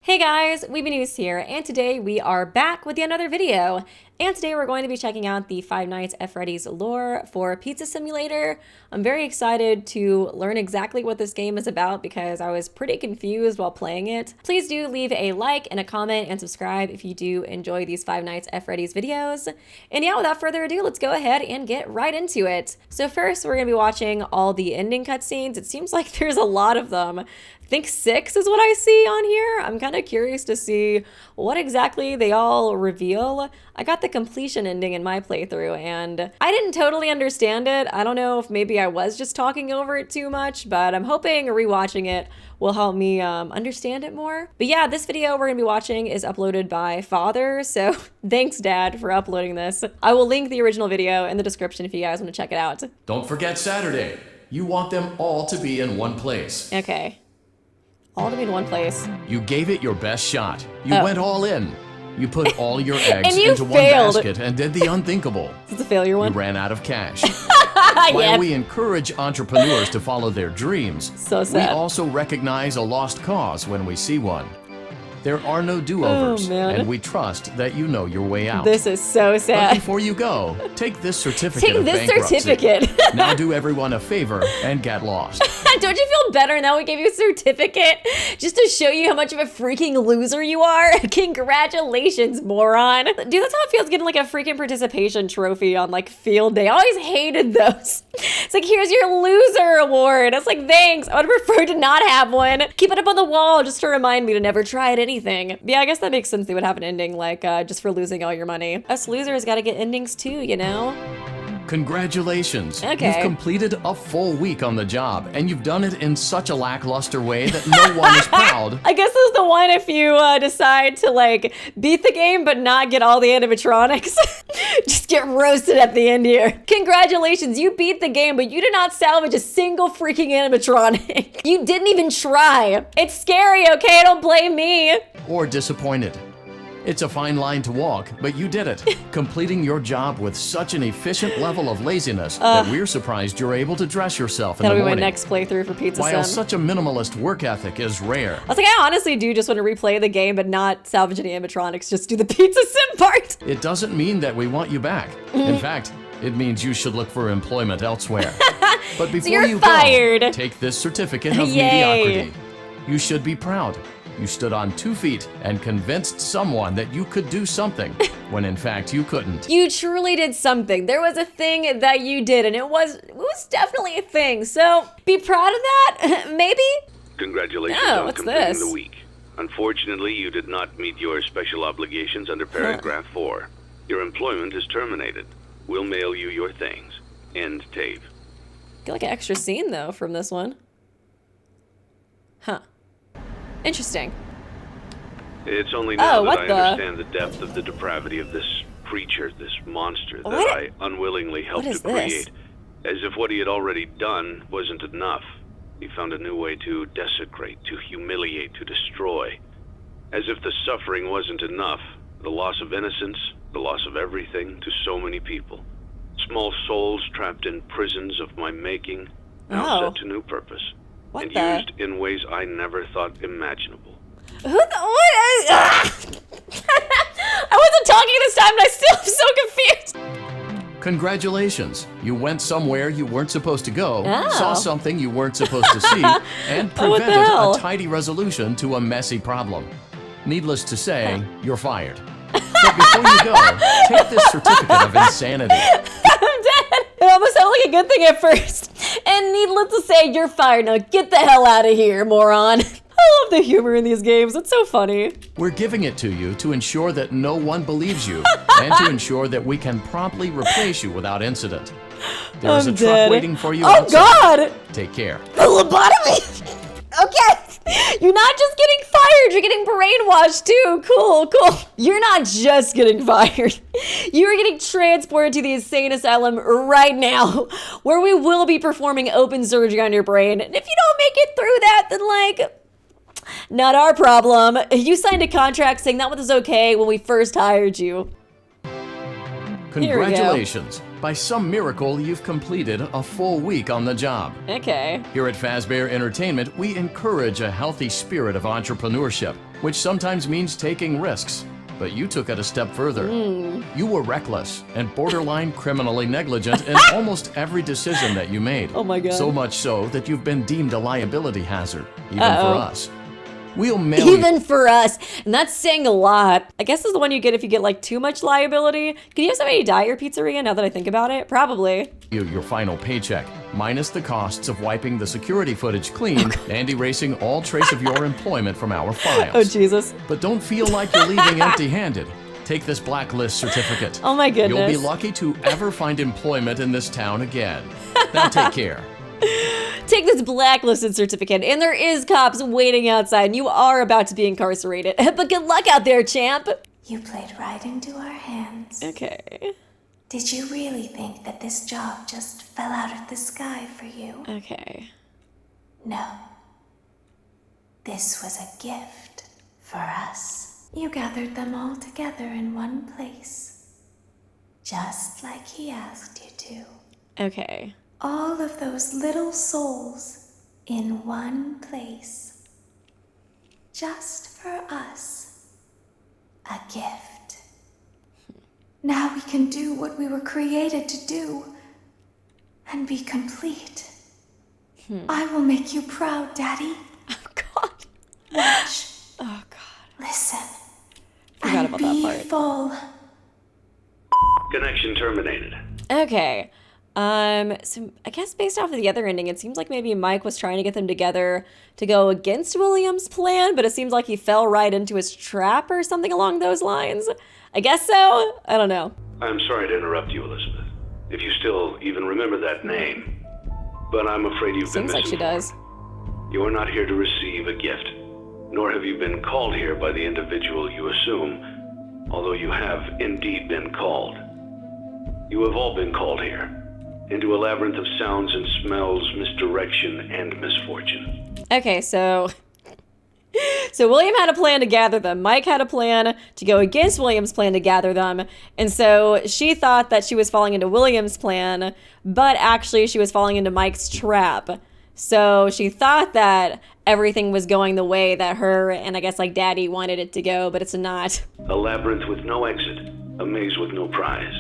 Hey guys, Weeby News here, and today we are back with another video. And today we're going to be checking out the Five Nights at Freddy's lore for Pizza Simulator. I'm very excited to learn exactly what this game is about because I was pretty confused while playing it. Please do leave a like and a comment and subscribe if you do enjoy these Five Nights at Freddy's videos. And yeah, without further ado, let's go ahead and get right into it. So first, we're going to be watching all the ending cutscenes. It seems like there's a lot of them. I think 6 is what I see on here. I'm kind of curious to see what exactly they all reveal. I got the completion ending in my playthrough and I didn't totally understand it. I don't know if maybe I was just talking over it too much, but I'm hoping rewatching it will help me understand it more. But yeah, this video we're gonna be watching is uploaded by Father, so thanks Dad for uploading this. I will link the original video in the description if you guys want to check it out. Don't forget Saturday. You want them all to be in one place. Okay. All to be in one place. You gave it your best shot. You went all in. You put all your eggs into one basket and did the unthinkable. It's a failure one. You ran out of cash. While we encourage entrepreneurs to follow their dreams, so sad. We also recognize a lost cause when we see one. There are no do-overs, and we trust that you know your way out. This is so sad. But before you go, take this certificate of bankruptcy. Take this certificate. Now do everyone a favor and get lost. Don't you feel better now we gave you a certificate just to show you how much of a freaking loser you are? Congratulations, moron. Dude, that's how it feels getting like a freaking participation trophy on like field day. I always hated those. It's like, here's your loser award. It's like, thanks. I would have preferred to not have one. Keep it up on the wall just to remind me to never try it anything. But yeah, I guess that makes sense. They would have an ending like just for losing all your money. Us losers got to get endings too, you know? Congratulations. Okay. You've completed a full week on the job, and you've done it in such a lackluster way that no one is proud. I guess this is the one if you decide to like beat the game but not get all the animatronics. Just get roasted at the end here. Congratulations, you beat the game, but you did not salvage a single freaking animatronic. You didn't even try. It's scary, okay? Don't blame me. Or disappointed. It's a fine line to walk, but you did it, completing your job with such an efficient level of laziness that we're surprised you're able to dress yourself in the morning. That'll be my next playthrough for Pizza Sim. While such a minimalist work ethic is rare. I was like, I honestly do just want to replay the game but not salvage any animatronics, just do the Pizza Sim part. It doesn't mean that we want you back. In fact, it means you should look for employment elsewhere. But before so you're you fired. Go, take this certificate of mediocrity. You should be proud. You stood on 2 feet and convinced someone that you could do something when in fact you couldn't. You truly did something. There was a thing that you did and it was definitely a thing. So be proud of that, maybe? Congratulations on completing the week. Unfortunately, you did not meet your special obligations under paragraph 4. Your employment is terminated. We'll mail you your things. End tape. Get like an extra scene though from this one. Huh. Interesting. It's only now that I understand the depth of the depravity of this creature, this monster that I unwillingly helped to create. As if what he had already done wasn't enough. He found a new way to desecrate, to humiliate, to destroy. As if the suffering wasn't enough, the loss of innocence, the loss of everything to so many people. Small souls trapped in prisons of my making, now set to new purpose. And used in ways I never thought imaginable. Who the what? I wasn't talking this time and I still am so confused. Congratulations. You went somewhere you weren't supposed to go, saw something you weren't supposed to see, and prevented a tidy resolution to a messy problem. Needless to say, you're fired. But before you go, take this certificate of insanity. I'm dead. It almost sounded like a good thing at first. And needless to say, you're fired. Now get the hell out of here, moron. I love the humor in these games. It's so funny. We're giving it to you to ensure that no one believes you and to ensure that we can promptly replace you without incident. There is a truck waiting for you outside. God! Take care. The lobotomy! Okay. You're not just getting fired, you're getting brainwashed too. Cool. You're not just getting fired. You're getting transported to the insane asylum right now, where we will be performing open surgery on your brain. And if you don't make it through that, then like, not our problem. You signed a contract saying that was okay when we first hired you. Congratulations. By some miracle, you've completed a full week on the job. Okay. Here at Fazbear Entertainment, we encourage a healthy spirit of entrepreneurship. which sometimes means taking risks. But you took it a step further. You were reckless and borderline criminally negligent in almost every decision that you made. Oh my God. So much so that you've been deemed a liability hazard, even for us. We'll mail you. Even for us. And that's saying a lot. I guess this is the one you get if you get like too much liability. Can you have somebody die at your pizzeria now that I think about it? Probably. Your final paycheck, minus the costs of wiping the security footage clean and erasing all trace of your employment from our files. Oh, Jesus. But don't feel like you're leaving empty-handed. Take this blacklist certificate. Oh my goodness. You'll be lucky to ever find employment in this town again. Now take care. Take this blacklisted certificate, and there is cops waiting outside, and you are about to be incarcerated. But good luck out there, champ. You played right into our hands. Okay. Did you really think that this job just fell out of the sky for you? Okay. No. This was a gift for us. You gathered them all together in one place, just like he asked you to. Okay. All of those little souls in one place, just for us. A gift. Now we can do what we were created to do and be complete. I will make you proud, Daddy. Oh, God. Watch. Oh, God. Listen. Forgot and about that be part. full. Connection terminated. Okay. So I guess based off of the other ending, it seems like maybe Mike was trying to get them together to go against William's plan, but it seems like he fell right into his trap or something along those lines. I guess so? I don't know. I'm sorry to interrupt you, Elizabeth, if you still even remember that name. But I'm afraid you've been Seems like she does. You are not here to receive a gift, nor have you been called here by the individual you assume, although you have indeed been called. You have all been called here, into a labyrinth of sounds and smells, misdirection, and misfortune. Okay, so William had a plan to gather them. Mike had a plan to go against William's plan to gather them. And so she thought that she was falling into William's plan, but actually she was falling into Mike's trap. So she thought that everything was going the way that her and I guess like Daddy wanted it to go, but it's not. A labyrinth with no exit, a maze with no prize.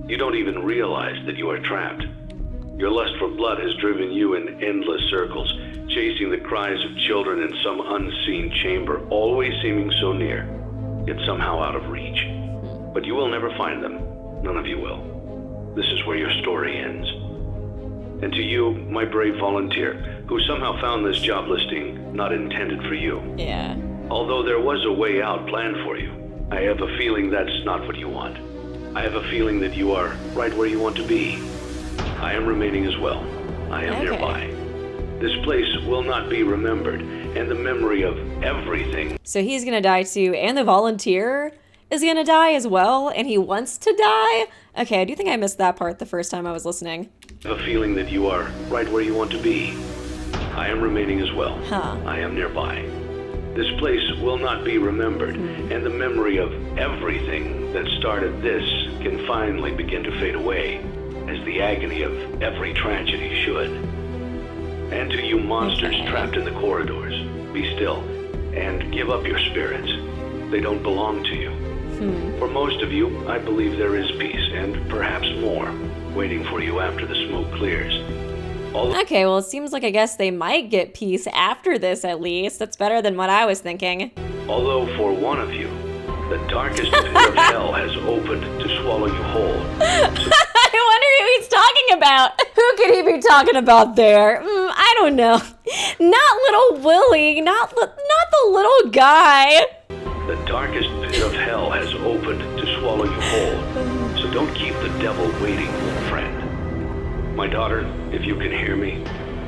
You don't even realize that you are trapped. Your lust for blood has driven you in endless circles, chasing the cries of children in some unseen chamber, always seeming so near, yet somehow out of reach. But you will never find them. None of you will. This is where your story ends. And to you, my brave volunteer, who somehow found this job listing not intended for you. Yeah. Although there was a way out planned for you, I have a feeling that's not what you want. I have a feeling that you are right where you want to be. I am remaining as well. I am nearby. This place will not be remembered, and the memory of everything. So he's gonna die too, and the volunteer is gonna die as well, and he wants to die? Okay, I do think I missed that part the first time I was listening. I have a feeling that you are right where you want to be. I am remaining as well. I am nearby. This place will not be remembered, and the memory of everything that started this can finally begin to fade away, as the agony of every tragedy should. And to you monsters trapped in the corridors, be still and give up your spirits. They don't belong to you. For most of you, I believe there is peace, and perhaps more, waiting for you after the smoke clears. Okay, well, it seems like I guess they might get peace after this, at least. That's better than what I was thinking. Although for one of you, the darkest pit of hell has opened to swallow you whole. I wonder who he's talking about. Who could he be talking about there? I don't know. Not little Willie. Not the little guy. The darkest pit of hell has opened to swallow you whole. So don't keep the devil waiting, friend. My daughter, if you can hear me,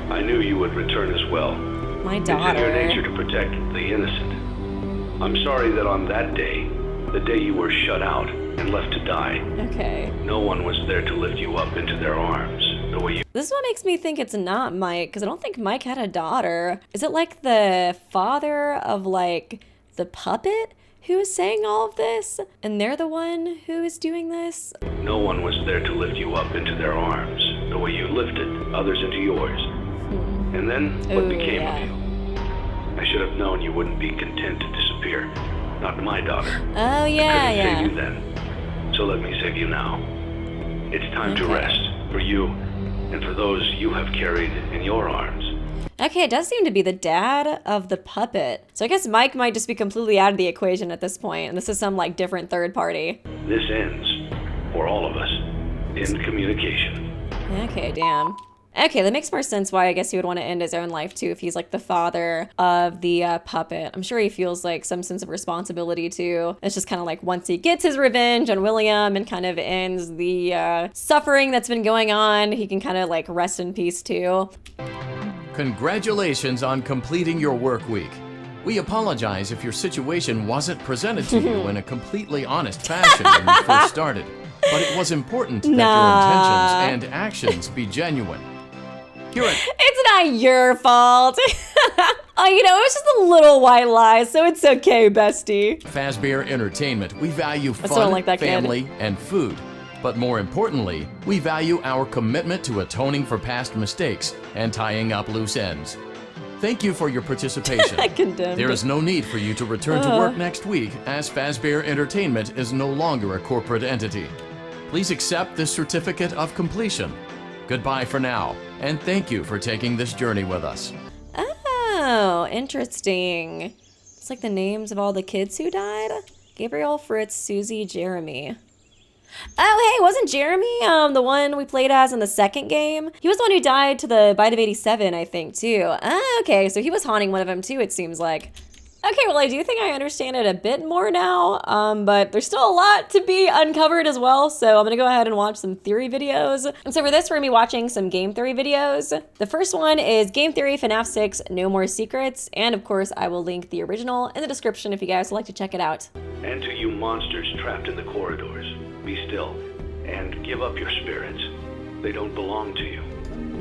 I knew you would return as well. My daughter. It's in your nature to protect the innocent. I'm sorry that on that day, the day you were shut out and left to die, no one was there to lift you up into their arms the way you... This is what makes me think it's not Mike, because I don't think Mike had a daughter. Is it like the father of like the puppet who is saying all of this? And they're the one who is doing this? No one was there to lift you up into their arms the way you lifted others into yours. And then what became of you? I I should have known you wouldn't be content to disappear. Not my daughter. Oh, yeah, I couldn't yeah. save you then. So let me save you now. It's time to rest for you and for those you have carried in your arms. Okay, it does seem to be the dad of the puppet. So I guess Mike might just be completely out of the equation at this point, and this is some like different third party. This ends, for all of us, in communication. Okay, damn. Okay, that makes more sense why I guess he would want to end his own life too if he's like the father of the puppet. I'm sure he feels like some sense of responsibility too. It's just kind of like once he gets his revenge on William and kind of ends the suffering that's been going on, he can kind of like rest in peace too. Congratulations on completing your work week. We apologize if your situation wasn't presented to you in a completely honest fashion when you first started, but it was important that your intentions and actions be genuine. It's not your fault. Oh, you know, it was just a little white lie, so it's okay, bestie. Fazbear Entertainment, we value fun, family, and food. But more importantly, we value our commitment to atoning for past mistakes and tying up loose ends. Thank you for your participation. There is no need for you to return to work next week, as Fazbear Entertainment is no longer a corporate entity. Please accept this certificate of completion. Goodbye for now, and thank you for taking this journey with us. Oh, interesting. It's like the names of all the kids who died. Gabriel, Fritz, Susie, Jeremy. Oh, hey, wasn't Jeremy the one we played as in the second game? He was the one who died to the bite of 87, I think, too. Oh, okay, so he was haunting one of them, too, it seems like. Okay, well, I do think I understand it a bit more now, but there's still a lot to be uncovered as well, so I'm gonna go ahead and watch some theory videos. And so for this, we're gonna be watching some game theory videos. The first one is Game Theory Fnaf 6 No More Secrets, and of course, I will link the original in the description if you guys would like to check it out. And to you monsters trapped in the corridors, be still and give up your spirits. They don't belong to you.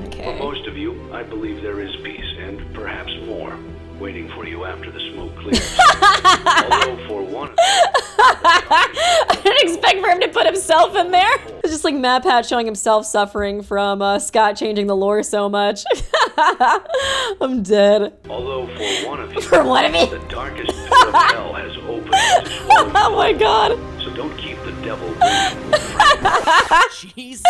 Okay. For most of you, I believe there is peace and perhaps more waiting for you after the smoke clears. Although for one of you, I didn't expect for him to put himself in there. It's just like Mad Pat showing himself suffering from Scott changing the lore so much. I'm dead. Although for one of you, the darkest pit of hell has opened to swallow you. Oh my god. So don't keep the devil waiting. Jeez.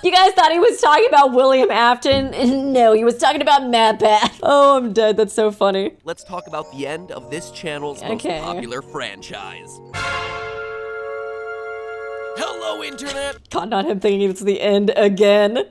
You guys thought he was talking about William Afton? No, he was talking about Mad Pat. Oh, I'm dead. That's so funny. Let's talk about the end of this channel's most popular franchise. Hello, Internet! God, not him thinking it's the end again.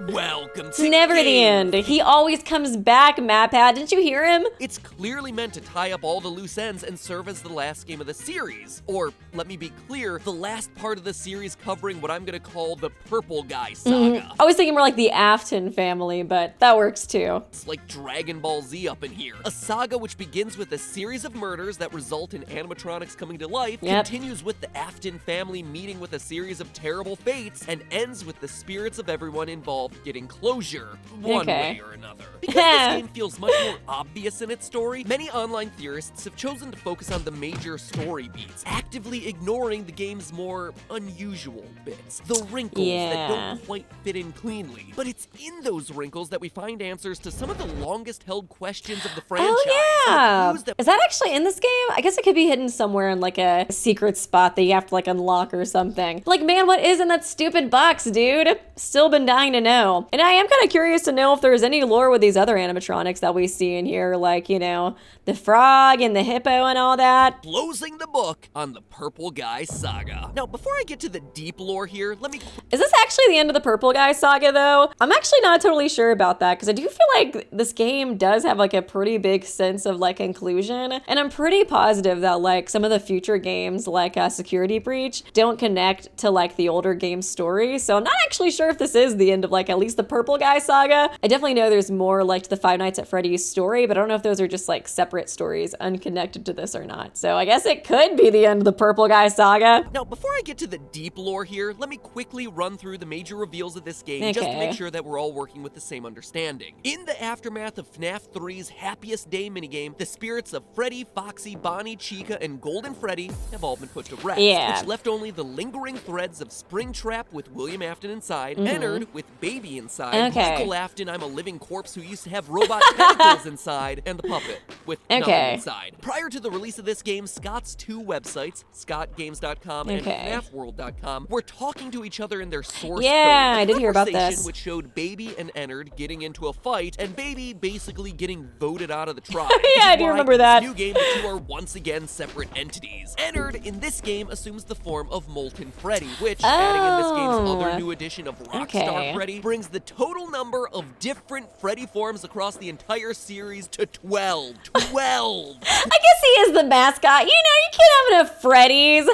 Welcome It's to never the end. He always comes back, Mad Pat. Didn't you hear him? It's clearly meant to tie up all the loose ends and serve as the last game of the series. Or, let me be clear, the last part of the series covering what I'm gonna call the Purple Guy Saga. I was thinking more like the Afton family, but that works too. It's like Dragon Ball Z up in here. A saga which begins with a series of murders that result in animatronics coming to life, continues with the Afton family meeting with a series of terrible fates, and ends with the spirits of everyone involved getting closure, one way or another. Because this game feels much more obvious in its story, many online theorists have chosen to focus on the major story beats, actively ignoring the game's more unusual bits, the wrinkles that don't quite fit in cleanly. But it's in those wrinkles that we find answers to some of the longest held questions of the franchise. Oh yeah! Is that actually in this game? I guess it could be hidden somewhere in like a secret spot that you have to like unlock or something. Like, man, what is in that stupid box, dude? Still been dying to know. And I am kind of curious to know if there's any lore with these other animatronics that we see in here, like, you know, the frog and the hippo and all that. Closing the book on the Purple Guy Saga. Now, before I get to the deep lore here, let me... Is this actually the end of the Purple Guy Saga, though? I'm actually not totally sure about that, because I do feel like this game does have, like, a pretty big sense of, like, inclusion. And I'm pretty positive that, like, some of the future games, like Security Breach, don't connect to, like, the older game story. So I'm not actually sure if this is the end of, like, at least the Purple Guy Saga. I definitely know there's more, like, to the Five Nights at Freddy's story, but I don't know if those are just, like, separate stories unconnected to this or not. So I guess it could be the end of the Purple Guy Saga. Now, before I get to the deep lore here, let me quickly run run through the major reveals of this game just to make sure that we're all working with the same understanding. In the aftermath of FNAF 3's Happiest Day minigame, the spirits of Freddy, Foxy, Bonnie, Chica, and Golden Freddy have all been put to rest, which left only the lingering threads of Springtrap with William Afton inside, Ennard with Baby inside, Michael Afton, I'm a living corpse who used to have robot tentacles inside, and the puppet with nothing inside. Prior to the release of this game, Scott's two websites, scottgames.com and fnafworld.com, were talking to each other in their source code. I did hear about this. Which showed Baby and Ennard getting into a fight, and Baby basically getting voted out of the tribe. I do remember that. In this new game, the two are once again separate entities. Ennard, in this game, assumes the form of Molten Freddy, which, adding in this game's other new edition of Rockstar Freddy, brings the total number of different Freddy forms across the entire series to 12. 12! I guess he is the mascot. You know, you can't have enough Freddy's.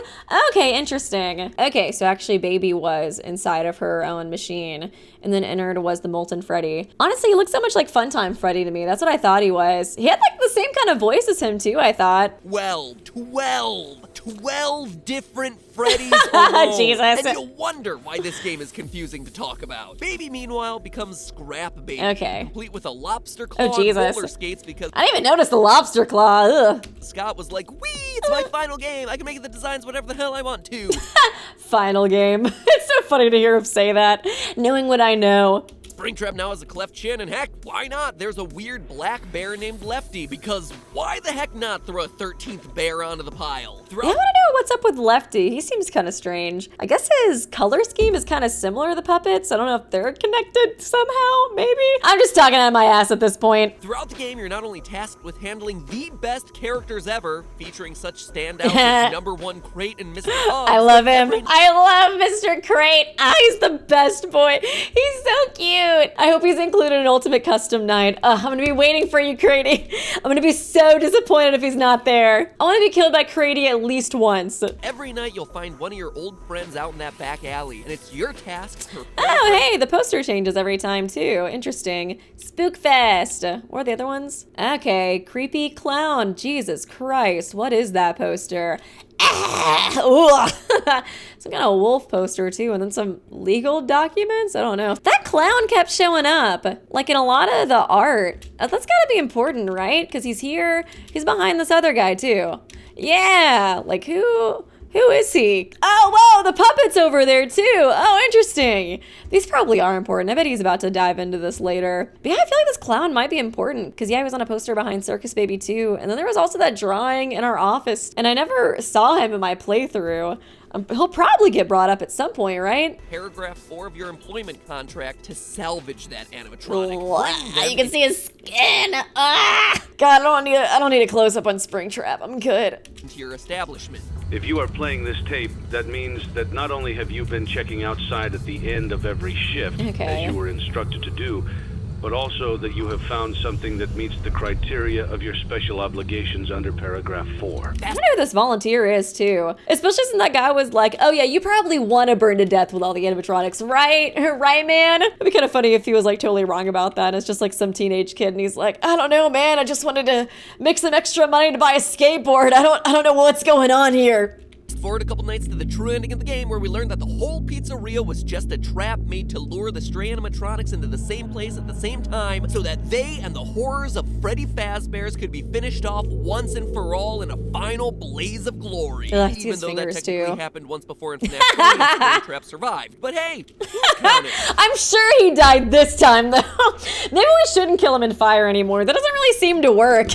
Okay, interesting. Okay, so actually Baby was inside of her own machine, and then Ennard was the Molten Freddy. Honestly, he looks so much like Funtime Freddy to me. That's what I thought he was. He had like the same kind of voice as him too, I thought. 12 different Freddys alone. Jesus. And you'll wonder why this game is confusing to talk about. Baby, meanwhile, becomes Scrap Baby. Complete with a lobster claw and roller skates because... I didn't even notice the lobster claw. Ugh. Scott was like, wee, it's my final game. I can make the designs whatever the hell I want to. Final game. It's so funny to hear him say that, knowing what I know. Springtrap now has a cleft chin, and heck, why not? There's a weird black bear named Lefty, because why the heck not throw a 13th bear onto the pile? I want to know what's up with Lefty. He seems kind of strange. I guess his color scheme is kind of similar to the puppets. I don't know if they're connected somehow, maybe? I'm just talking out of my ass at this point. Throughout the game, you're not only tasked with handling the best characters ever, featuring such standouts as #1 Crate and Mr. Hugs. I love him. I love Mr. Crate. He's the best boy. He's so cute. I hope he's included in Ultimate Custom Night. I'm gonna be waiting for you, Crady. I'm gonna be so disappointed if he's not there. I wanna be killed by Crady at least once. Every night you'll find one of your old friends out in that back alley, and it's your task to... Oh, hey, the poster changes every time too. Interesting. Spookfest. What are the other ones? Okay, Creepy Clown. Jesus Christ, what is that poster? Some kind of wolf poster too, and then some legal documents. I don't know. That clown kept showing up, like in a lot of the art. That's gotta be important, right? Because he's here. He's behind this other guy too. Yeah, like who is he? Oh, whoa, the puppet's over there too. Oh, interesting. These probably are important. I bet he's about to dive into this later. But yeah, I feel like this clown might be important because yeah, he was on a poster behind Circus Baby 2. And then there was also that drawing in our office. And I never saw him in my playthrough. He'll probably get brought up at some point, right? Paragraph 4 of your employment contract to salvage that animatronic. You can see his skin. God, I don't need a close-up on Springtrap. I'm good. To your establishment. If you are playing this tape, that means that not only have you been checking outside at the end of every shift, as you were instructed to do, but also that you have found something that meets the criteria of your special obligations under paragraph 4. I wonder who this volunteer is too. Especially since that guy was like, oh yeah, you probably want to burn to death with all the animatronics, right? Right, man? It'd be kind of funny if he was like totally wrong about that. It's just like some teenage kid and he's like, I don't know, man. I just wanted to make some extra money to buy a skateboard. I don't know what's going on here. Forward a couple nights to the true ending of the game where we learned that the whole pizzeria was just a trap made to lure the stray animatronics into the same place at the same time so that they and the horrors of Freddy Fazbear's could be finished off once and for all in a final blaze of glory. Even though that technically happened once before in Fnaf 3 and Springtrap survived. But hey, who's counting? I'm sure he died this time though. Maybe we shouldn't kill him in fire anymore. That doesn't really seem to work.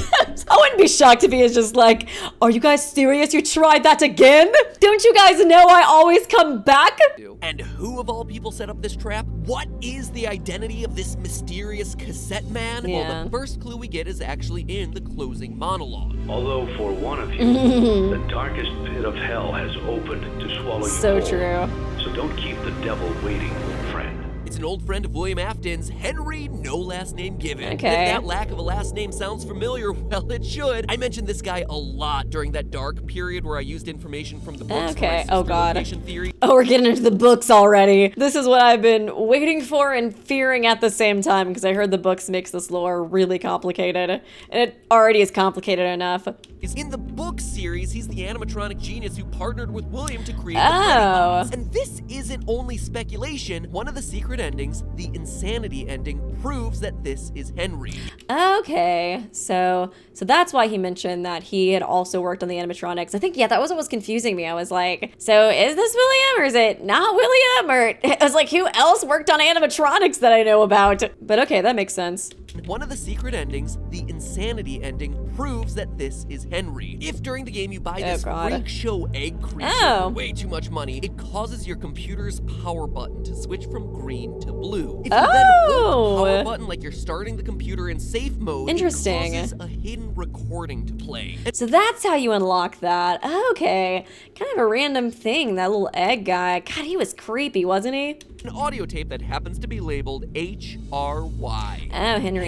I wouldn't be shocked if he is just like, are you guys serious? You tried that again? Don't you guys know I always come back? And who of all people set up this trap? What is the identity of this mysterious cassette man? Well, the first clue we get is actually in the closing monologue. Although for one of you, the darkest pit of hell has opened to swallow you so whole. True. So don't keep the devil waiting, friend. It's an old friend of William Afton's, Henry, no last name given. Okay. If that lack of a last name sounds familiar, well, it should. I mentioned this guy a lot during that dark period where I used information from the books. Okay, oh god. Theory. Oh, we're getting into the books already. This is what I've been waiting for and fearing at the same time because I heard the books makes this lore really complicated. And it already is complicated enough. In the book series, he's the animatronic genius who partnered with William to create the Freddy bots. And this isn't only speculation. One of the secret endings, the insanity ending, proves that this is Henry. Okay, so that's why he mentioned that he had also worked on the animatronics. I think, yeah, that was what was confusing me. I was like, so is this William or is it not William? Or I was like, who else worked on animatronics that I know about? But okay, that makes sense. One of the secret endings, the insanity ending, proves that this is Henry. If during the game you buy this freak show egg creature for way too much money, it causes your computer's power button to switch from green to blue. If you then hold the power button like you're starting the computer in safe mode, it causes a hidden recording to play. So that's how you unlock that. Okay, kind of a random thing, that little egg guy. God, he was creepy, wasn't he? An audio tape that happens to be labeled HRY. Oh, Henry.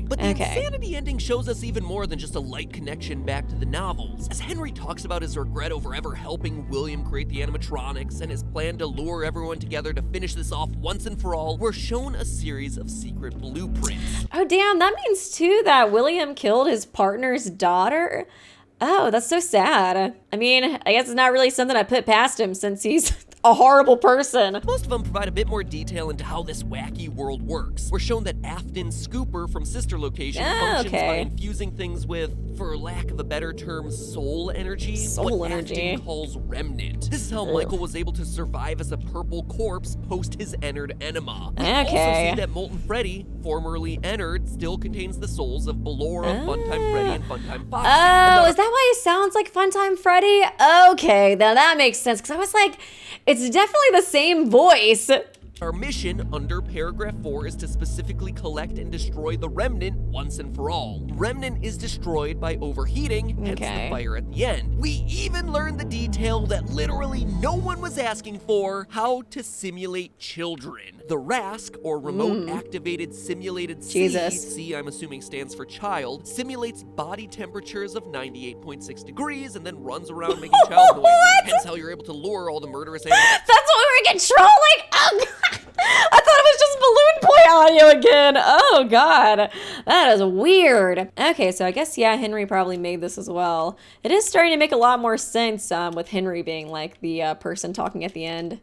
But the insanity ending shows us even more than just a light connection back to the novels. As Henry talks about his regret over ever helping William create the animatronics and his plan to lure everyone together to finish this off once and for all, we're shown a series of secret blueprints. Oh, damn, that means too that William killed his partner's daughter? Oh, that's so sad. I mean, I guess it's not really something I put past him since he's a horrible person. Most of them provide a bit more detail into how this wacky world works. We're shown that Afton's scooper from Sister Location functions by infusing things with, for lack of a better term, soul energy. Afton calls remnant. This is how Michael was able to survive as a purple corpse post his Ennard enema. We also see that Molten Freddy, formerly Ennard, still contains the souls of Ballora, Funtime Freddy, and Funtime Foxy. Oh, is that why he sounds like Funtime Freddy? Okay, now that makes sense, because I was like, it's definitely the same voice. Our mission under paragraph 4 is to specifically collect and destroy the remnant once and for all. Remnant is destroyed by overheating, hence the fire at the end. We even learned the detail that literally no one was asking for: how to simulate children. The RASC, or Remote Activated Simulated C, I'm assuming stands for child, simulates body temperatures of 98.6 degrees and then runs around making child noises. Hence how you're able to lure all the murderous animals. That's what we were controlling? Oh, God. I thought it was just balloon point audio again. Oh, God. That is weird. Okay, so I guess, yeah, Henry probably made this as well. It is starting to make a lot more sense with Henry being like the person talking at the end.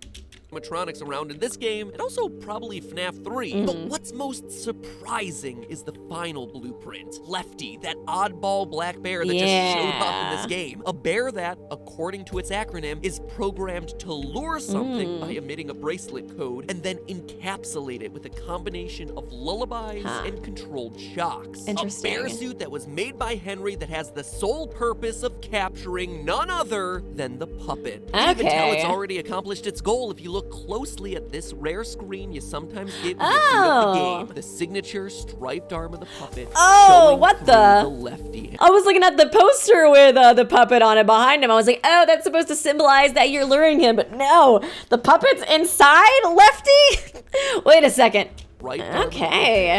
Animatronics around in this game, and also probably FNAF 3. But what's most surprising is the final blueprint. Lefty, that oddball black bear that just showed up in this game. A bear that, according to its acronym, is programmed to lure something by emitting a bracelet code and then encapsulate it with a combination of lullabies and controlled shocks. Interesting. A bear suit that was made by Henry that has the sole purpose of capturing none other than the puppet. You can even tell it's already accomplished its goal if you look closely at this rare screen you sometimes get when you boot up the game. The signature striped arm of the puppet. Oh, what the lefty. I was looking at the poster with the puppet on it behind him. I was like, oh, that's supposed to symbolize that you're luring him. But no, the puppet's inside Lefty? Wait a second. Right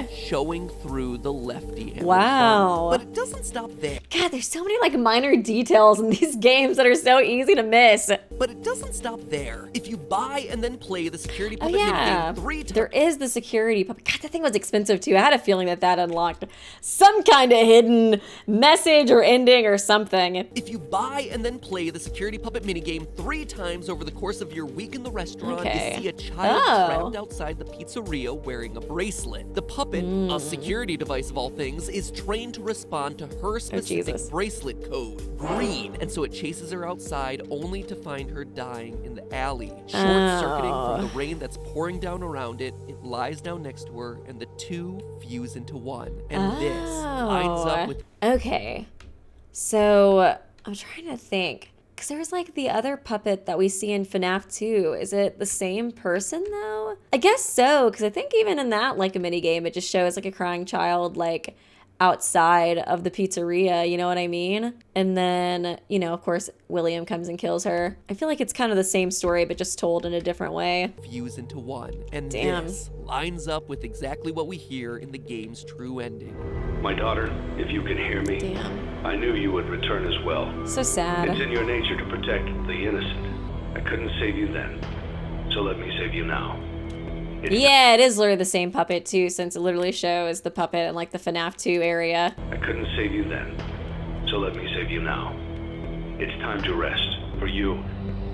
showing through the lefty. Wow. But it doesn't stop there. God, there's so many like minor details in these games that are so easy to miss. But it doesn't stop there. If you buy and then play the security puppet game 3 times. There is the security puppet. God, that thing was expensive too. I had a feeling that unlocked some kind of hidden message or ending or something. If you buy and then play the security puppet minigame 3 times over the course of your week in the restaurant, you see a child trapped outside the pizzeria wearing a bracelet. The puppet, a security device of all things, is trained to respond to her specific bracelet code, green, and so it chases her outside only to find her dying in the alley. Short-circuiting from the rain that's pouring down around it, it lies down next to her, and the two fuse into one. And this lines up with... Okay, so I'm trying to think. Because there's like the other puppet that we see in FNAF 2. Is it the same person though? I guess so, because I think even in that like a mini game, it just shows like a crying child like outside of the pizzeria, you know what I mean? And then, you know, of course, William comes and kills her. I feel like it's kind of the same story, but just told in a different way. Fuse into one. And this lines up with exactly what we hear in the game's true ending. My daughter, if you can hear me, I knew you would return as well. So sad. It's in your nature to protect the innocent. I couldn't save you then, so let me save you now. Yeah, it is literally the same puppet too, since it literally shows the puppet in like the FNAF 2 area. I couldn't save you then, so let me save you now. It's time to rest, for you,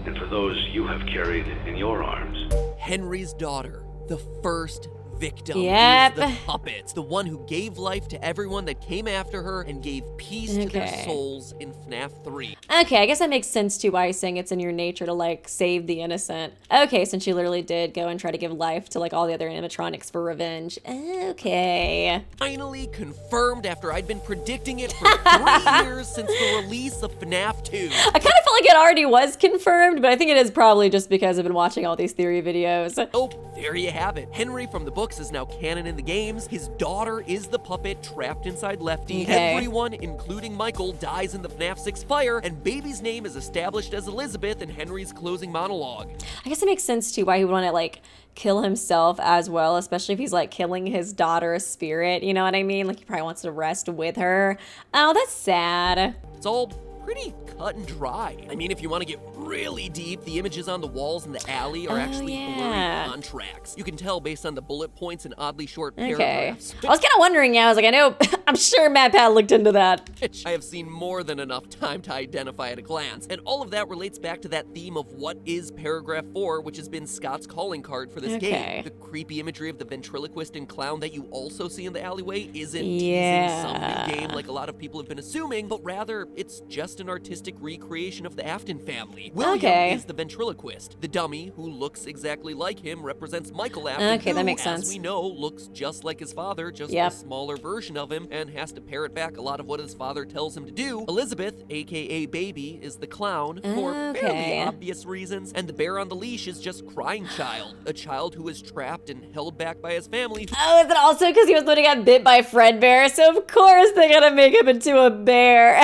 and for those you have carried in your arms. Henry's daughter, the first victim, Yep. is the puppet, the one who gave life to everyone that came after her and gave peace to their souls in FNAF 3. Okay, I guess that makes sense too why he's saying it's in your nature to like save the innocent. Okay, since she literally did go and try to give life to like all the other animatronics for revenge. Okay. Finally confirmed after I'd been predicting it for 3 years since the release of FNAF 2. I kind of felt like it already was confirmed, but I think it is probably just because I've been watching all these theory videos. Oh, there you have it. Henry from the books is now canon in the games. His daughter is the puppet trapped inside Lefty. Okay. Everyone, including Michael, dies in the FNAF 6 fire, and Baby's name is established as Elizabeth in Henry's closing monologue. I guess it makes sense too why he would want to like kill himself as well, especially if he's like killing his daughter's spirit, you know what I mean? Like he probably wants to rest with her. Oh, that's sad. It's all pretty cut and dry. I mean, if you want to get really deep, the images on the walls in the alley are actually blurry contracts. You can tell based on the bullet points and oddly short paragraphs. I was kind of wondering, I was like, I know, I'm sure MatPat looked into that. Which I have seen more than enough time to identify at a glance. And all of that relates back to that theme of what is paragraph 4, which has been Scott's calling card for this game. The creepy imagery of the ventriloquist and clown that you also see in the alleyway isn't teasing some new game like a lot of people have been assuming, but rather it's just an artistic recreation of the Afton family. William is the ventriloquist. The dummy, who looks exactly like him, represents Michael Afton, who, that makes sense. as we know, looks just like his father, just a smaller version of him, and has to parrot back a lot of what his father tells him to do. Elizabeth, aka Baby, is the clown, for fairly obvious reasons, and the bear on the leash is just Crying Child, a child who is trapped and held back by his family. Oh, is it also because he was the one who got bit by Fredbear? So of course they gotta make him into a bear.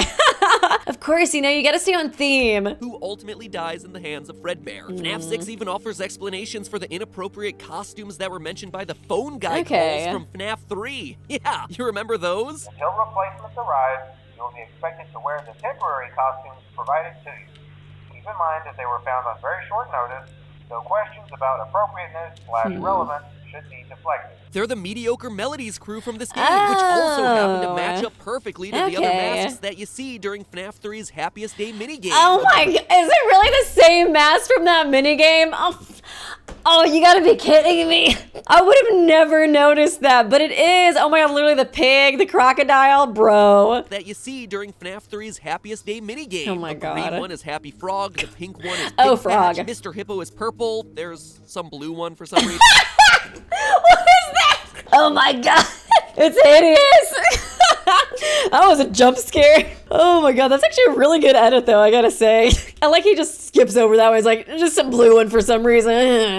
Of course, you know, you gotta stay on theme. Who ultimately dies in the hands of Fredbear. FNAF 6 even offers explanations for the inappropriate costumes that were mentioned by the phone guy calls from FNAF 3. Yeah, you remember those? Until replacements arrive, you will be expected to wear the temporary costumes provided to you. Keep in mind that they were found on very short notice, so questions about appropriateness/relevance should be deflected. They're the Mediocre Melodies crew from this game, which also happen to match up perfectly to the other masks that you see during FNAF 3's Happiest Day minigame. Oh my god, is it really the same mask from that minigame? Oh, you gotta be kidding me. I would have never noticed that, but it is. Oh my god, literally the pig, the crocodile, bro. That you see during FNAF 3's Happiest Day minigame. Oh my god. The green one is Happy Frog, the pink one is Big Frog. Patch, Mr. Hippo is purple, there's some blue one for some reason. What is that? Oh my god, it's hideous. That was a jump scare. Oh my god, that's actually a really good edit though, I gotta say. I like he just skips over that one. He's like, just some blue one for some reason.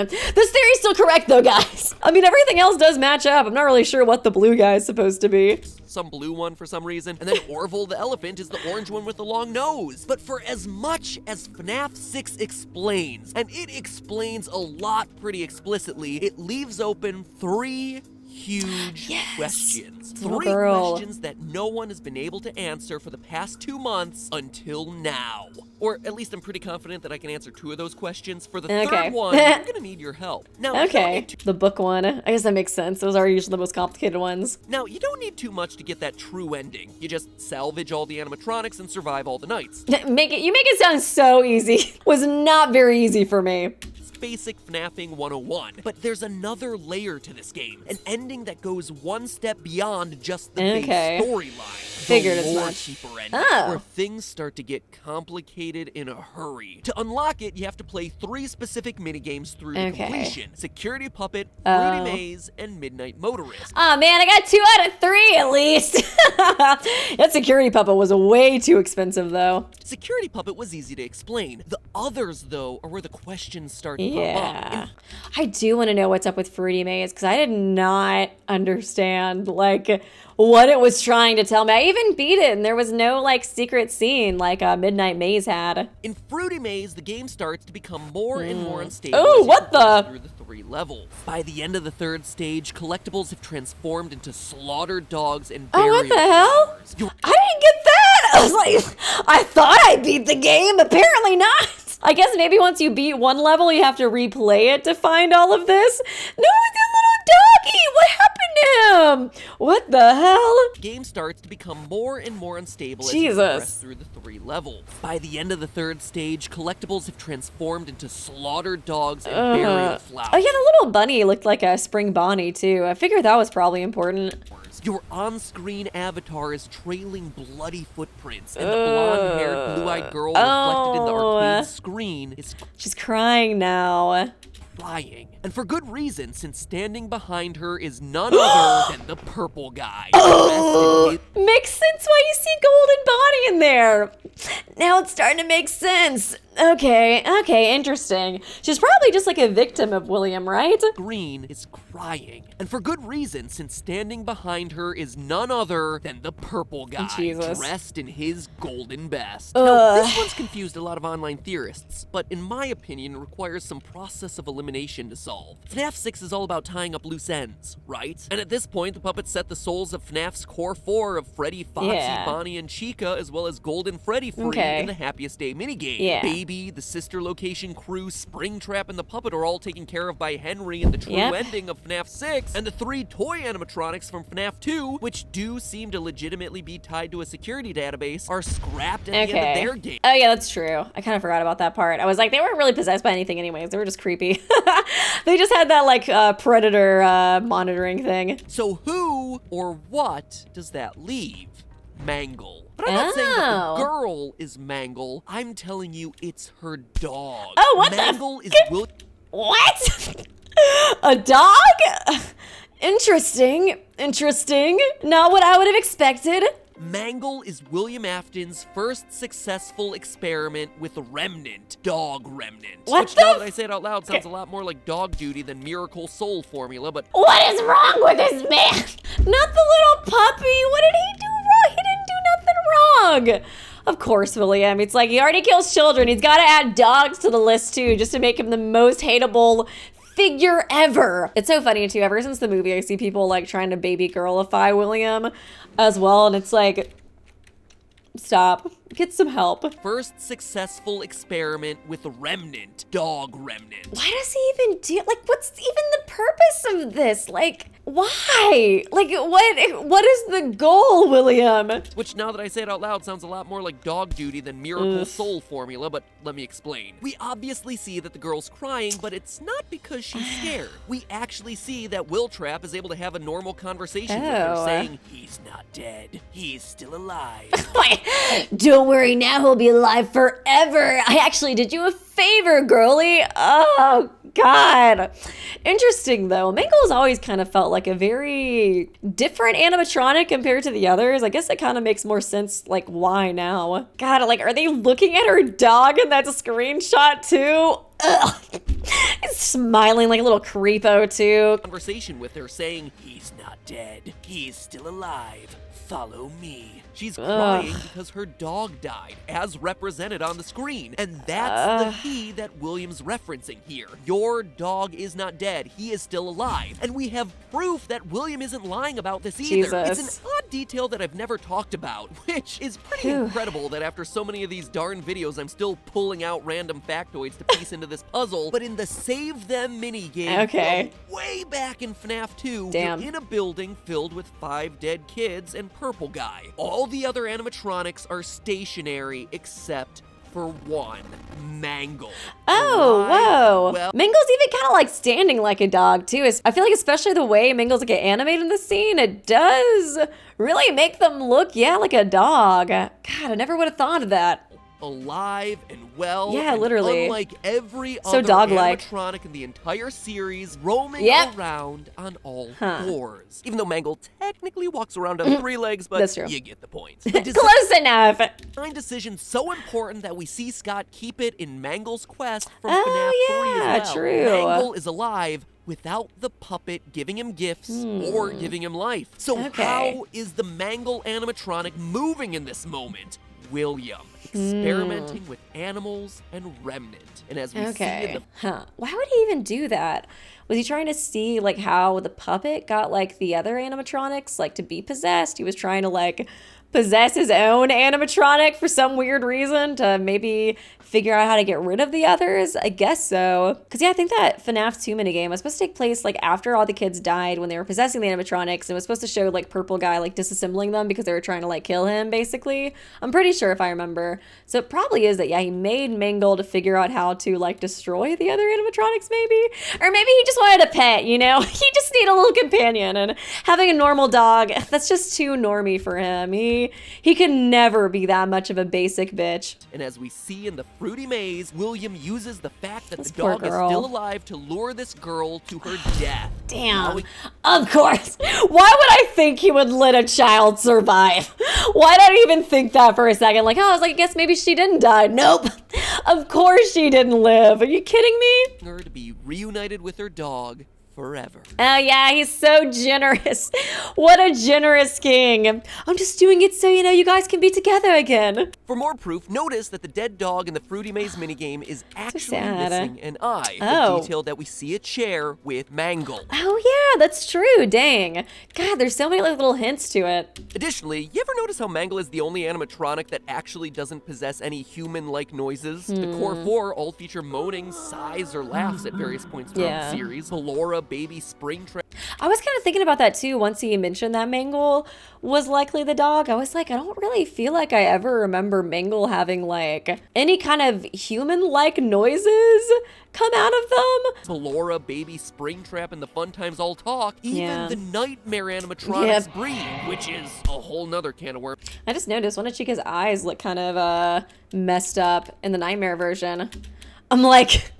This theory's still correct though, guys. I mean, everything else does match up. I'm not really sure what the blue guy is supposed to be. Some blue one for some reason. And then Orville the elephant is the orange one with the long nose. But for as much as FNAF 6 explains, and it explains a lot pretty explicitly, it leaves open 3 huge questions. 3 questions that no one has been able to answer for the past 2 months until now. Or at least I'm pretty confident that I can answer 2 of those questions. For the third one, I'm gonna need your help. Now, the book one. I guess that makes sense. Those are usually the most complicated ones. Now, you don't need too much to get that true ending. You just salvage all the animatronics and survive all the nights. You make it sound so easy. Was not very easy for me. Basic FNAFing 101, but there's another layer to this game, an ending that goes one step beyond just the base storyline. Figured the as lore much. keeper ending, where things start to get complicated in a hurry. To unlock it, you have to play 3 specific minigames through to completion: Security Puppet, Fruity Maze, and Midnight Motorist. Oh man, I got 2 out of 3 at least. That Security Puppet was way too expensive though. Security Puppet was easy to explain. The others, though, are where the questions start to pop up. I do want to know what's up with Fruity Maze because I did not understand like what it was trying to tell me. I even beat it and there was no like secret scene like Midnight Maze had. In Fruity Maze, the game starts to become more and more unstable. Oh, what the? Through the 3 levels. By the end of the 3rd stage, collectibles have transformed into slaughtered dogs and burial what the hell? flowers. I didn't get that. I was like, I thought I beat the game. Apparently not. I guess maybe once you beat one level, you have to replay it to find all of this. No, the little doggy? What happened to him? What the hell? The game starts to become more and more unstable as Jesus. you progress through the 3 levels. By the end of the 3rd stage, collectibles have transformed into slaughtered dogs and burial flowers. Oh yeah, the little bunny looked like a spring bonnie too. I figured that was probably important. Your on-screen avatar is trailing bloody footprints, and the blonde-haired, blue-eyed girl reflected in the arcade screen is She's crying now. crying. And for good reason, since standing behind her is none other than the purple guy. Makes sense why you see Golden Bonnie in there. Now it's starting to make sense. Okay, interesting. She's probably just like a victim of William, right? Green is crying. And for good reason, since standing behind her is none other than the purple guy, Jesus. dressed in his golden best. Now, this one's confused a lot of online theorists, but in my opinion, requires some process of elimination to solve. FNAF 6 is all about tying up loose ends, right? And at this point, the puppets set the souls of FNAF's core 4 of Freddy, Foxy, Bonnie, and Chica, as well as Golden Freddy free in the Happiest Day minigame. Baby, the sister location crew, Springtrap, and the puppet are all taken care of by Henry in the true ending of FNAF 6, and the 3 toy animatronics from FNAF 2, which do seem to legitimately be tied to a security database, are scrapped at the end of their game. Oh yeah, that's true. I kind of forgot about that part. I was like, they weren't really possessed by anything anyways. They were just creepy. They just had that like predator monitoring thing. So who or what does that leave? Mangle. But I'm not saying that the girl is Mangle. I'm telling you it's her dog. Oh, what Mangle is What? A dog? Interesting. Not what I would have expected. Mangle is William Afton's first successful experiment with a remnant, dog remnant. What which, now that I say it out loud, sounds a lot more like dog duty than miracle soul formula, but what is wrong with this man? Not the little puppy. What did he do wrong? He didn't do nothing wrong. Of course, William. It's like he already kills children. He's got to add dogs to the list too, just to make him the most hateable figure ever. It's so funny too. Ever since the movie, I see people like trying to baby girlify William as well, and it's like, stop. Get some help. First successful experiment with a remnant, dog remnant. Why does he even do, like, what's even the purpose of this? Like, why? Like, what is the goal, William? Which, now that I say it out loud, sounds a lot more like dog duty than miracle soul formula, but let me explain. We obviously see that the girl's crying, but it's not because she's scared. We actually see that Will Trap is able to have a normal conversation with her, saying, he's not dead, he's still alive. Don't worry, now he'll be alive forever. I actually did you a favor, girlie. Oh, God. Interesting, though. Mangle's always kind of felt like a very different animatronic compared to the others. I guess it kind of makes more sense, like, why now? God, like, are they looking at her dog in that screenshot, too? Ugh. He's smiling like a little creepo, too. Conversation with her saying, he's not dead, he's still alive, follow me. She's crying because her dog died, as represented on the screen. And that's the he that William's referencing here. Your dog is not dead. He is still alive. And we have proof that William isn't lying about this either. Jesus. It's an odd detail that I've never talked about, which is pretty incredible that after so many of these darn videos, I'm still pulling out random factoids to piece into this puzzle. But in the Save Them minigame, from way back in FNAF 2, you're in a building filled with 5 dead kids and Purple Guy. All the other animatronics are stationary except for one, Mangle. Oh, whoa. Well, Mangle's even kind of like standing like a dog too. I feel like especially the way Mangle's get animated in the scene, it does really make them look, like a dog. God, I never would have thought of that. Alive and well. Yeah, and literally. unlike every So other dog-like. animatronic in the entire series, roaming around on all fours. Even though Mangle technically walks around on 3 legs, but That's true. You get the point. Close enough. Design decision so important that we see Scott keep it in Mangle's quest from FNAF 3 as well. True. Mangle is alive without the puppet giving him gifts or giving him life. So how is the Mangle animatronic moving in this moment? William, experimenting with animals and remnant. And as we see in the... Why would he even do that? Was he trying to see like how the puppet got like the other animatronics like to be possessed? He was trying to like possess his own animatronic for some weird reason to maybe figure out how to get rid of the others? I guess so. Because yeah, I think that FNAF 2 minigame was supposed to take place like after all the kids died when they were possessing the animatronics, and it was supposed to show like Purple Guy like disassembling them because they were trying to like kill him, basically. I'm pretty sure if I remember. So it probably is that, yeah, he made Mangle to figure out how to like destroy the other animatronics, maybe? Or maybe he just wanted a pet, you know? He just needed a little companion, and having a normal dog, that's just too normy for him. He could never be that much of a basic bitch. And as we see in the Fruity Maze, William uses the fact that the dog is still alive to lure this girl to her death. Damn. Of course. Why would I think he would let a child survive? Why did I even think that for a second? Like, oh, I was like, I guess maybe she didn't die. Nope. Of course she didn't live. Are you kidding me? Her to be reunited with her dog forever. Oh yeah, he's so generous. What a generous king. I'm just doing it so, you know, you guys can be together again. For more proof, notice that the dead dog in the Fruity Maze minigame is actually missing an eye. Oh. The detail that we see a chair with Mangle. Oh yeah, that's true. Dang. God, there's so many little hints to it. Additionally, you ever notice how Mangle is the only animatronic that actually doesn't possess any human-like noises? The core 4 all feature moaning, sighs, or laughs at various points throughout the series. Ballora, Baby, Springtrap. I was kind of thinking about that too once he mentioned that Mangle was likely the dog. I was like, I don't really feel like I ever remember Mangle having like any kind of human-like noises come out of them. Ballora, Baby, Springtrap, and the Fun Times all talk. Even the Nightmare animatronics breathe, which is a whole nother can of worms. I just noticed one of Chica's eyes look kind of messed up in the Nightmare version. I'm like,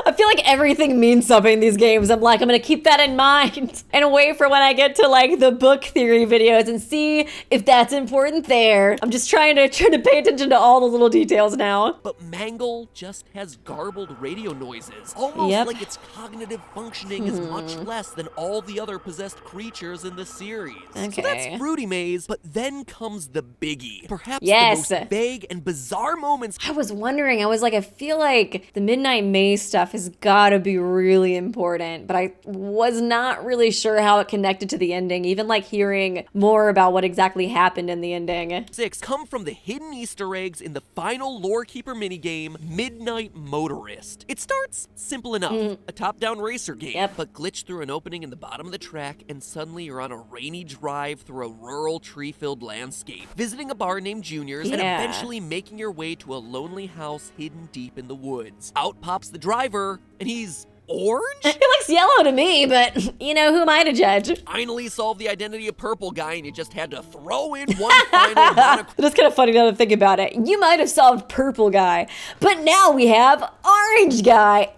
I feel like everything means something in these games. I'm like, I'm gonna keep that in mind and wait for when I get to like the book theory videos and see if that's important there. I'm just trying to pay attention to all the little details now. But Mangle just has garbled radio noises, almost like its cognitive functioning is much less than all the other possessed creatures in the series. Okay. So that's Fruity Maze, but then comes the biggie. Perhaps the most vague and bizarre moments. I was wondering, I was like, I feel like the Midnight Maze stuff has gotta be really important, but I was not really sure how it connected to the ending, even like hearing more about what exactly happened in the ending. 6 come from the hidden Easter eggs in the final Lorekeeper minigame, Midnight Motorist. It starts simple enough, a top-down racer game, but glitch through an opening in the bottom of the track, and suddenly you're on a rainy drive through a rural tree-filled landscape, visiting a bar named Junior's, and eventually making your way to a lonely house hidden deep in the woods. Out pops the driver, and he's orange? It looks yellow to me, but you know, who am I to judge? Finally solved the identity of Purple Guy, and you just had to throw in one final That's kind of funny now to think about it. You might have solved Purple Guy, but now we have Orange Guy.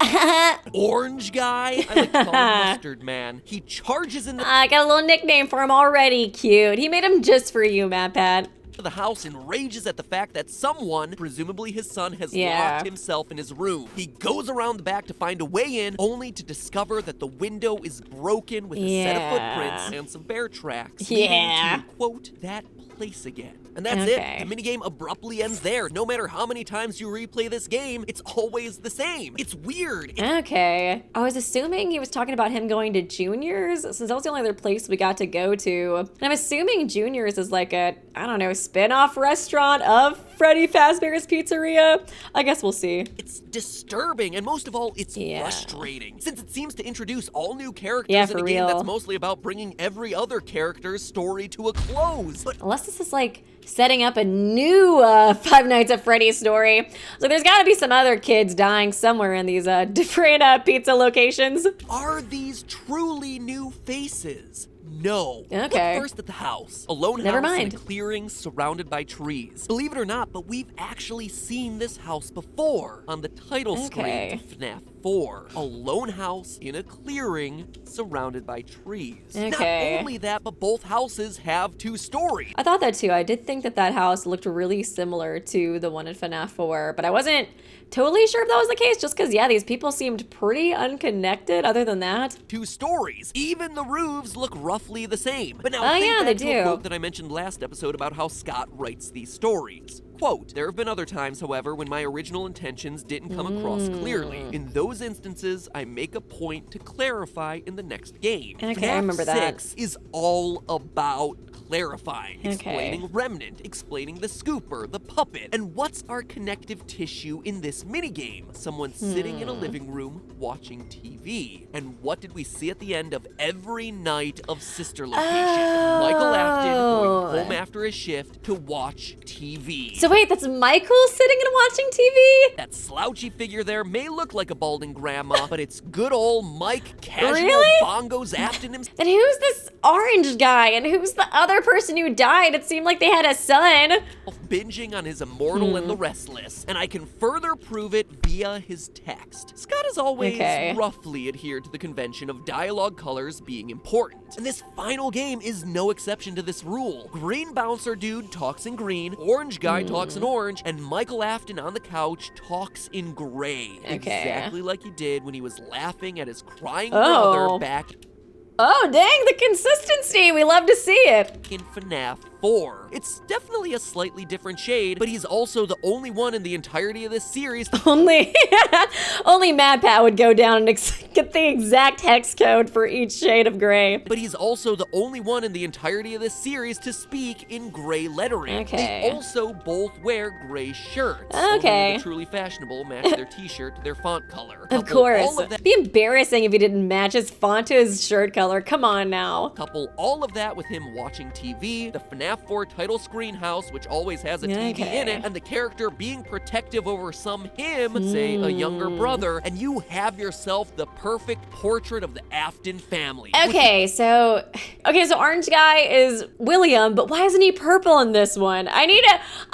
Orange Guy? I like to call him Mustard Man. He charges in the I got a little nickname for him already. Cute. He made him just for you, MatPat. the house and rages at the fact that someone, presumably his son, has locked himself in his room. He goes around the back to find a way in, only to discover that the window is broken with a set of footprints and some bear tracks. Leading to, quote, that place again. And that's it. The minigame abruptly ends there. No matter how many times you replay this game, it's always the same. It's weird. I was assuming he was talking about him going to Junior's, since that was the only other place we got to go to. And I'm assuming Junior's is like a, I don't know, spin-off restaurant of Freddy Fazbear's Pizzeria. I guess we'll see. It's disturbing, and most of all, it's frustrating, since it seems to introduce all new characters in a game that's mostly about bringing every other character's story to a close. But unless this is like setting up a new Five Nights at Freddy's story. So there's got to be some other kids dying somewhere in these different pizza locations. Are these truly new faces? No. Okay. Look first at the house. A lone house in a clearing surrounded by trees. Believe it or not, but we've actually seen this house before on the title screen to Fnaf 4. A lone house in a clearing surrounded by trees. Not only that, but both houses have two stories. I thought that too. I did think that that house looked really similar to the one in Fnaf 4, but I wasn't totally sure if that was the case, just because, these people seemed pretty unconnected other than that. Two stories. Even the roofs look roughly the same. But now they think back to do. a quote that I mentioned last episode about how Scott writes these stories. Quote, there have been other times, however, when my original intentions didn't come across clearly. In those instances, I make a point to clarify in the next game. Okay, I remember that. Fnaf 6 is all about clarifying, explaining Remnant, explaining the scooper, the puppet, and what's our connective tissue in this minigame? Someone sitting in a living room watching TV. And what did we see at the end of every night of Sister Location? Michael Afton going home after his shift to watch TV. So wait, that's Michael sitting and watching TV? That slouchy figure there may look like a balding grandma, but it's good old Mike Casual Bongos Afton himself. Then who's this orange guy, and who's the other person who died? It seemed like they had a son. Binging on his Immortal and the Restless, and I can further prove it via his text. Scott has always roughly adhered to the convention of dialogue colors being important, and this final game is no exception to this rule. Green bouncer dude talks in green, orange guy talks in orange, and Michael Afton on the couch talks in gray. Exactly like he did when he was laughing at his crying brother back. Oh, dang, the consistency. We love to see it. In Fnaf 4. It's definitely a slightly different shade, but he's also the only one in the entirety of this series. Only Mad Pat would go down and get the exact hex code for each shade of gray. But he's also the only one in the entirety of this series to speak in gray lettering. They also both wear gray shirts. Only the truly fashionable match their t-shirt to their font color. Of course. It'd be embarrassing if he didn't match his font to his shirt color. Come on now. Couple all of that with him watching TV, the Fnaf 4 title screen house, which always has a TV in it, and the character being protective over some him, say a younger brother, and you have yourself the perfect portrait of the Afton family. Okay, so orange guy is William, but why isn't he purple in this one? I need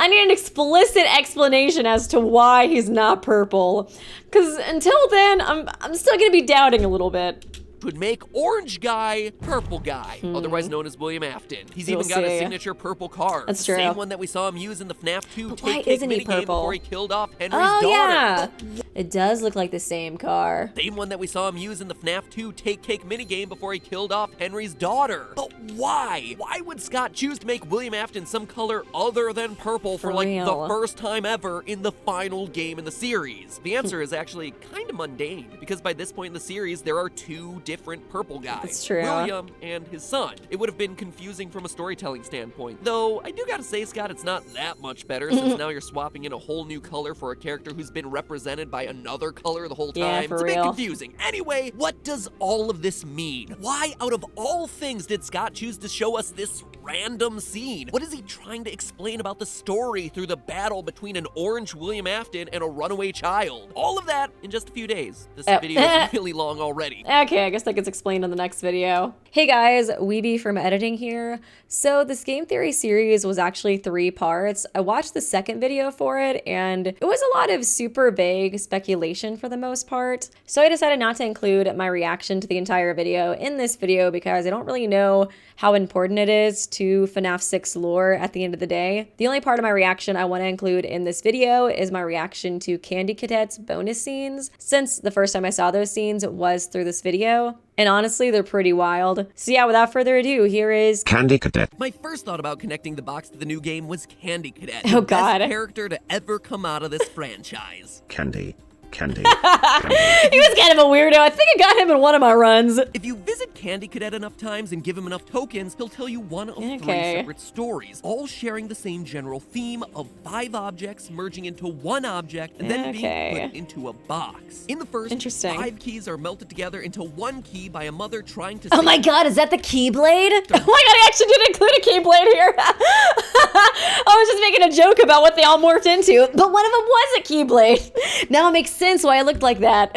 an explicit explanation as to why he's not purple. Because until then, I'm still gonna be doubting a little bit. Would make orange guy purple guy, otherwise known as William Afton. He's even got a signature purple car. That's true. Same one that we saw him use in the Fnaf 2 Take minigame before he killed off Henry's daughter. Yeah. It does look like the same car. Same one that we saw him use in the Fnaf 2 Take Cake minigame before he killed off Henry's daughter. But why? Why would Scott choose to make William Afton some color other than purple for like the first time ever in the final game in the series? The answer is actually kind of mundane, because by this point in the series, there are two different purple guys. That's true. William and his son. It would have been confusing from a storytelling standpoint. Though, I do gotta say, Scott, it's not that much better, since now you're swapping in a whole new color for a character who's been represented by another color the whole time. Yeah, it's a bit confusing. Anyway, what does all of this mean? Why, out of all things, did Scott choose to show us this random scene? What is he trying to explain about the story through the battle between an orange William Afton and a runaway child? All of that in just a few days. This video is really long already. Okay, I guess that gets explained in the next video. Hey guys, Weeby from editing here. So this game theory series was actually 3 parts. I watched the second video for it, and it was a lot of super vague speculation for the most part. So I decided not to include my reaction to the entire video in this video because I don't really know how important it is to Fnaf 6 lore at the end of the day. The only part of my reaction I want to include in this video is my reaction to Candy Cadet's bonus scenes, since the first time I saw those scenes was through this video. And honestly, they're pretty wild. So yeah, without further ado, here is Candy Cadet. My first thought about connecting the box to the new game was Candy Cadet. Oh God. The best character to ever come out of this franchise. Candy. He was kind of a weirdo. I think I got him in one of my runs. If you visit Candy Cadet enough times and give him enough tokens, he'll tell you one of 3 separate stories, all sharing the same general theme of 5 objects merging into 1 object and then being put into a box. In the first, 5 keys are melted together into 1 key by a mother trying to Oh my God, is that the Keyblade? Oh my God, I actually did include a Keyblade here. I was just making a joke about what they all morphed into, but one of them was a Keyblade. Now it makes sense why I looked like that.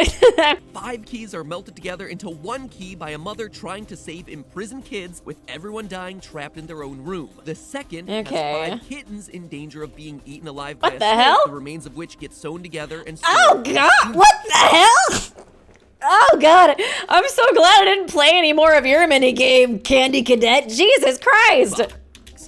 5 keys are melted together into 1 key by a mother trying to save imprisoned kids, with everyone dying trapped in their own room. The second has 5 kittens in danger of being eaten alive by a snake, the remains of which get sewn together and stored. Oh God, what the hell? Oh God, I'm so glad I didn't play any more of your minigame, Candy Cadet. Jesus Christ.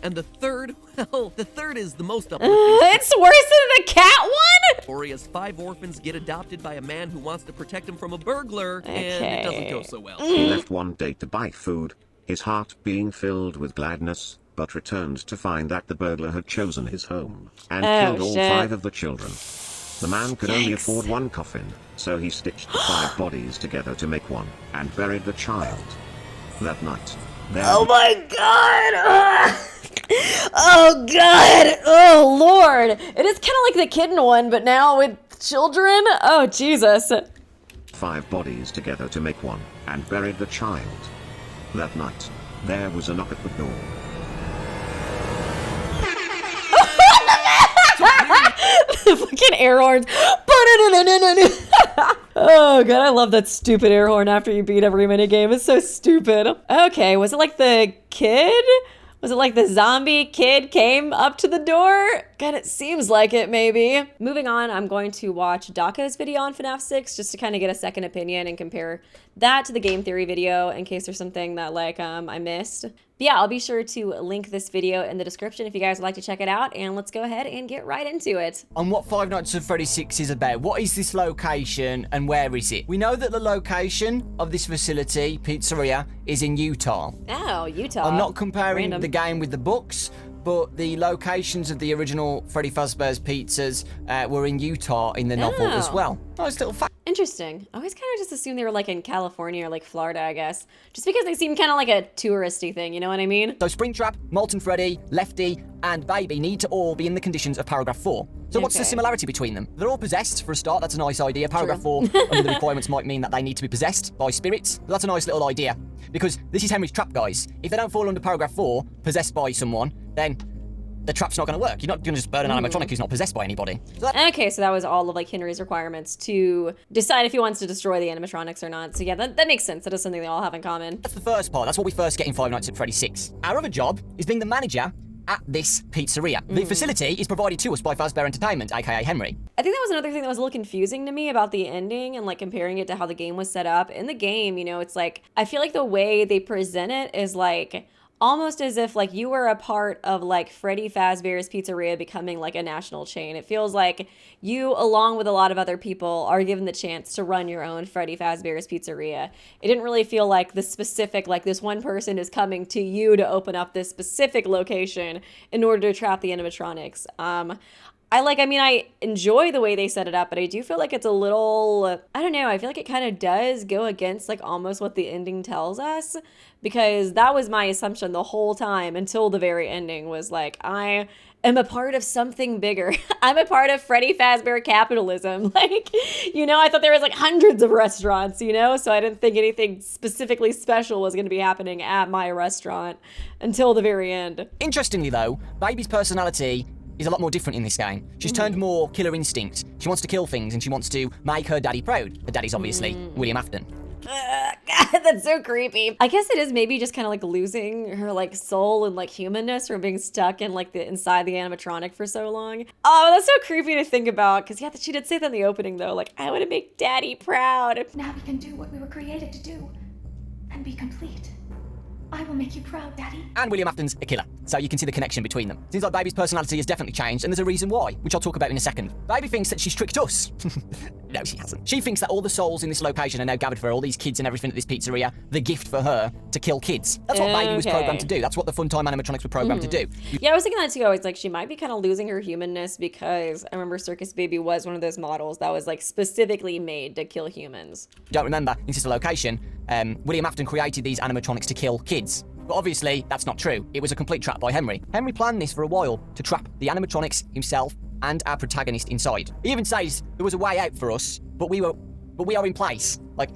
And the third, well, the third is the most uplifting. It's worse than the cat one? Story as 5 orphans get adopted by a man who wants to protect them from a burglar, and it doesn't go so well. He left one day to buy food, his heart being filled with gladness, but returned to find that the burglar had chosen his home and killed all 5 of the children. The man could only afford 1 coffin, so he stitched the 5 bodies together to make one, and buried the child. That night, oh my god! Oh god! Oh lord! It is kind of like the kitten one, but now with children? Oh Jesus. 5 bodies together to make one, and buried the child. That night, there was a knock at the door. Fucking air horns. Oh god, I love that stupid air horn after you beat every minigame. It's so stupid. Okay, was it like the kid? Was it like the zombie kid came up to the door? God, it seems like it, maybe. Moving on, I'm going to watch Dako's video on FNAF 6 just to kind of get a second opinion and compare that to the game theory video in case there's something that like I missed. But yeah, I'll be sure to link this video in the description if you guys would like to check it out, and let's go ahead and get right into it. On what Five Nights at Freddy's 6 is about. What is this location and where is it? We know that the location of this facility, pizzeria, is in Utah. Oh, Utah. I'm not comparing Random. the game with the books, but the locations of the original Freddy Fazbear's pizzas were in Utah in the novel as well. Nice little fact. Interesting. I always kind of just assumed they were like in California or like Florida, I guess. Just because they seem kind of like a touristy thing, you know what I mean? So Springtrap, Molten Freddy, Lefty, and Baby need to all be in the conditions of paragraph 4. So what's the similarity between them? They're all possessed, for a start. That's a nice idea. Paragraph 4 under the requirements might mean that they need to be possessed by spirits. But that's a nice little idea. Because this is Henry's trap, guys. If they don't fall under paragraph 4, possessed by someone, then the trap's not going to work. You're not going to just burn an animatronic who's not possessed by anybody. So okay, so that was all of like Henry's requirements to decide if he wants to destroy the animatronics or not. So yeah, that makes sense. That is something they all have in common. that's the first part. That's what we first get in Five Nights at Freddy's 6. Our other job is being the manager at this pizzeria. The facility is provided to us by Fazbear Entertainment, aka Henry. I think that was another thing that was a little confusing to me about the ending and like comparing it to how the game was set up. In the game, you know, it's like, I feel like the way they present it is like almost as if like you were a part of like Freddy Fazbear's Pizzeria becoming like a national chain. It feels like you, along with a lot of other people, are given the chance to run your own Freddy Fazbear's Pizzeria. It didn't really feel like the specific, like this one person is coming to you to open up this specific location in order to trap the animatronics. I enjoy the way they set it up, but I do feel like it's a little, I don't know, I feel like it kind of does go against like almost what the ending tells us, because that was my assumption the whole time until the very ending was like, I am a part of something bigger. I'm a part of Freddy Fazbear capitalism. Like, you know, I thought there was like hundreds of restaurants, you know, so I didn't think anything specifically special was going to be happening at my restaurant until the very end. Interestingly though, Baby's personality is a lot more different in this game. She's turned more killer instinct. She wants to kill things and she wants to make her daddy proud. Her daddy's obviously William Afton. God, that's so creepy. I guess it is maybe just kind of like losing her like soul and like humanness from being stuck in like the inside the animatronic for so long. Oh, that's so creepy to think about. Because yeah, she did say that in the opening though. Like, I want to make daddy proud. Now we can do what we were created to do and be complete. I will make you proud, Daddy. And William Afton's a killer, so you can see the connection between them. Seems like Baby's personality has definitely changed, and there's a reason why, which I'll talk about in a second. Baby thinks that she's tricked us. No, she hasn't. She thinks that all the souls in this location are now gathered for her, all these kids and everything at this pizzeria, the gift for her to kill kids. That's what Baby was programmed to do. That's what the Funtime animatronics were programmed to do. Yeah, I was thinking that too. I was like, she might be kind of losing her humanness because I remember Circus Baby was one of those models that was like specifically made to kill humans. You don't remember, in this location, William Afton created these animatronics to kill kids. But obviously, that's not true. It was a complete trap by Henry. Henry planned this for a while to trap the animatronics himself and our protagonist inside. He even says there was a way out for us, but we are in place. Like,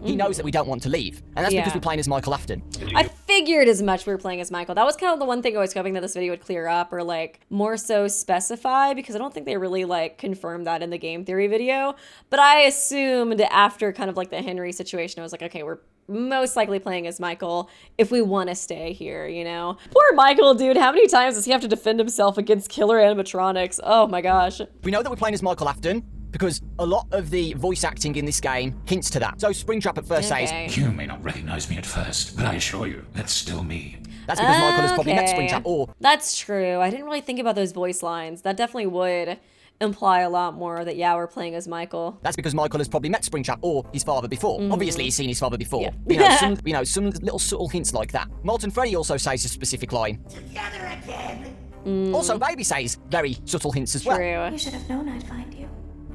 he knows that we don't want to leave. And that's because we're playing as Michael Afton. I figured as much we were playing as Michael. That was kind of the one thing I was hoping that this video would clear up or like more so specify, because I don't think they really like confirmed that in the game theory video. But I assumed after kind of like the Henry situation, I was like, okay, we're most likely playing as Michael if we want to stay here, you know? Poor Michael, dude. How many times does he have to defend himself against killer animatronics? Oh my gosh. We know that we're playing as Michael Afton because a lot of the voice acting in this game hints to that. So Springtrap at first says, "You may not recognize me at first, but I assure you, that's still me." That's because Michael has probably met Springtrap or... That's true. I didn't really think about those voice lines. That definitely would imply a lot more that, yeah, we're playing as Michael. That's because Michael has probably met Springtrap or his father before. Obviously, he's seen his father before. Yeah. Some little subtle hints like that. Molten Freddy also says a specific line. Together again. Also, Baby says very subtle hints as well. True. You should have known I'd find you.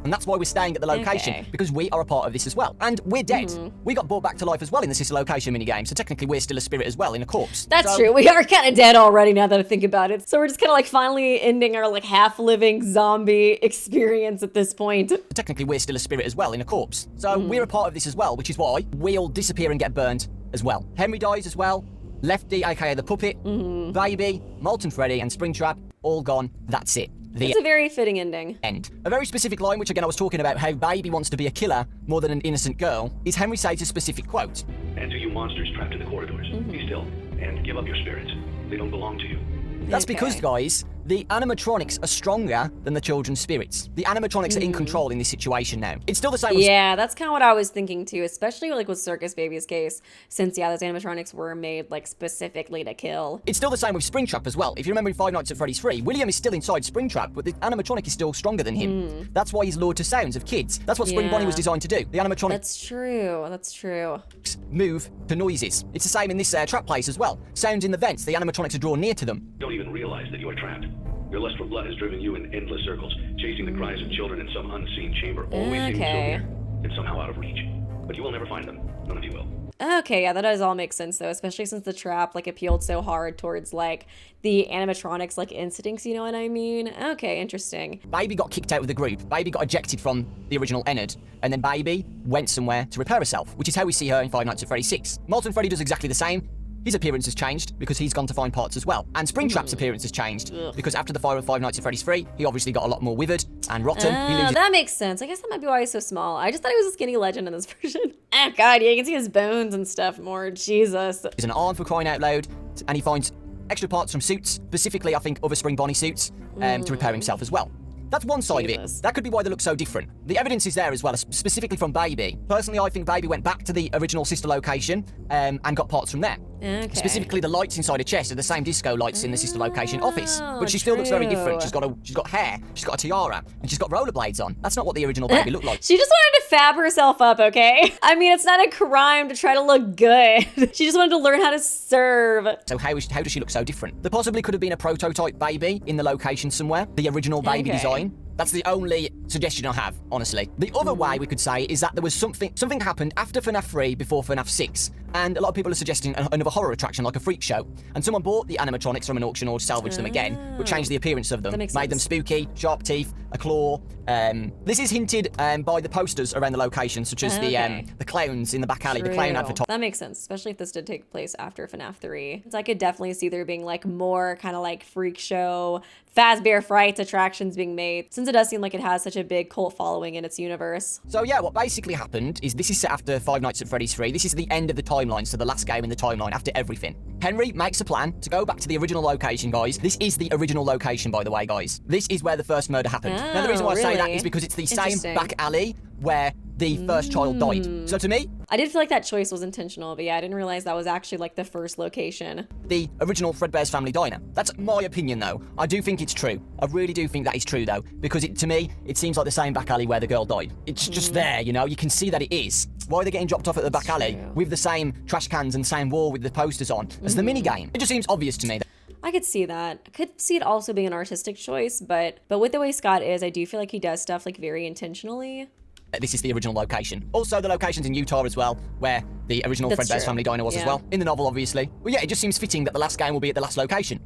And that's why we're staying at the location, because we are a part of this as well. And we're dead. We got brought back to life as well in the sister location minigame, so technically we're still a spirit as well in a corpse. That's true. We are kind of dead already now that I think about it. So we're just kind of like finally ending our like half-living zombie experience at this point. Technically we're still a spirit as well in a corpse. So we're a part of this as well, which is why we'll disappear and get burned as well. Henry dies as well. Lefty, aka the puppet, Baby, Molten Freddy, and Springtrap, all gone. That's it. It's a very fitting ending. End. A very specific line, which again I was talking about how Baby wants to be a killer more than an innocent girl, is Henry says a specific quote. And to you monsters trapped in the corridors, be still and give up your spirits. They don't belong to you. That's because, guys, the animatronics are stronger than the children's spirits. The animatronics are in control in this situation now. It's still the same with... Yeah, that's kind of what I was thinking too, especially like with Circus Baby's case, since, yeah, those animatronics were made like specifically to kill. It's still the same with Springtrap as well. If you remember in Five Nights at Freddy's 3, William is still inside Springtrap, but the animatronic is still stronger than him. That's why he's lured to sounds of kids. That's what Spring Bonnie was designed to do. The animatronics That's true. That's true. move to noises. It's the same in this trap place as well. Sounds in the vents, the animatronics are drawn near to them. You don't even realize that you are trapped. Your lust for blood has driven you in endless circles, chasing the cries of children in some unseen chamber, always seeming so near and somehow out of reach. But you will never find them. None of you will. Okay, yeah, that does all make sense though, especially since the trap like appealed so hard towards like the animatronics like instincts, you know what I mean? Okay, interesting. Baby got kicked out of the group. Baby got ejected from the original Ennard, and then Baby went somewhere to repair herself, which is how we see her in Five Nights at Freddy's 6. Molten Freddy does exactly the same. His appearance has changed because he's gone to find parts as well. And Springtrap's appearance has changed because after the fire of Five Nights at Freddy's 3, he obviously got a lot more withered and rotten. He loses That makes sense. I guess that might be why he's so small. I just thought he was a skinny legend in this version. Oh god, yeah, you can see his bones and stuff more. Jesus. an arm for crying out loud, and he finds extra parts from suits, specifically I think other Spring Bonnie suits, to repair himself as well. That's one side of it. That could be why they look so different. The evidence is there as well, specifically from Baby. Personally, I think Baby went back to the original sister location and got parts from there. Okay. Specifically, the lights inside her chest are the same disco lights in the sister location office, but she still looks very different. She's got hair, she's got a tiara, and she's got rollerblades on. That's not what the original Baby looked like. She just wanted to fab herself up, okay? I mean, it's not a crime to try to look good. She just wanted to learn how to serve. So how does she look so different? There possibly could have been a prototype Baby in the location somewhere, the original Baby design. That's the only suggestion I have, honestly. The other way we could say is that there was something happened after FNAF 3 before FNAF 6, and a lot of people are suggesting another horror attraction like a freak show. And someone bought the animatronics from an auction or salvaged them again, but changed the appearance of them. Made them spooky, sharp teeth, a claw. This is hinted by the posters around the location, such as the clowns in the back alley, the clown advertising. That makes sense, especially if this did take place after FNAF 3. So I could definitely see there being like more kind of like freak show, Fazbear Frights attractions being made, since it does seem like it has such a big cult following in its universe. So yeah, what basically happened is this is set after Five Nights at Freddy's 3. This is the end of the timeline, so the last game in the timeline after everything. Henry makes a plan to go back to the original location, guys. This is the original location, by the way, guys. This is where the first murder happened. Now, the reason why I say that is because it's the same back alley where the first child died. So to me, I did feel like that choice was intentional, but yeah, I didn't realize that was actually like the first location. The original Fredbear's Family Diner. That's my opinion, though. I do think it's true. I really do think that is true, though, because to me, it seems like the same back alley where the girl died. It's just there, you know? You can see that it is. Why are they getting dropped off at the back alley with the same trash cans and same wall with the posters on as the minigame? It just seems obvious to me. I could see that. I could see it also being an artistic choice, but with the way Scott is, I do feel like he does stuff like very intentionally. This is the original location. Also, the location's in Utah as well, where the original Fredbear's Family Diner was as well. In the novel, obviously. Well, yeah, it just seems fitting that the last game will be at the last location.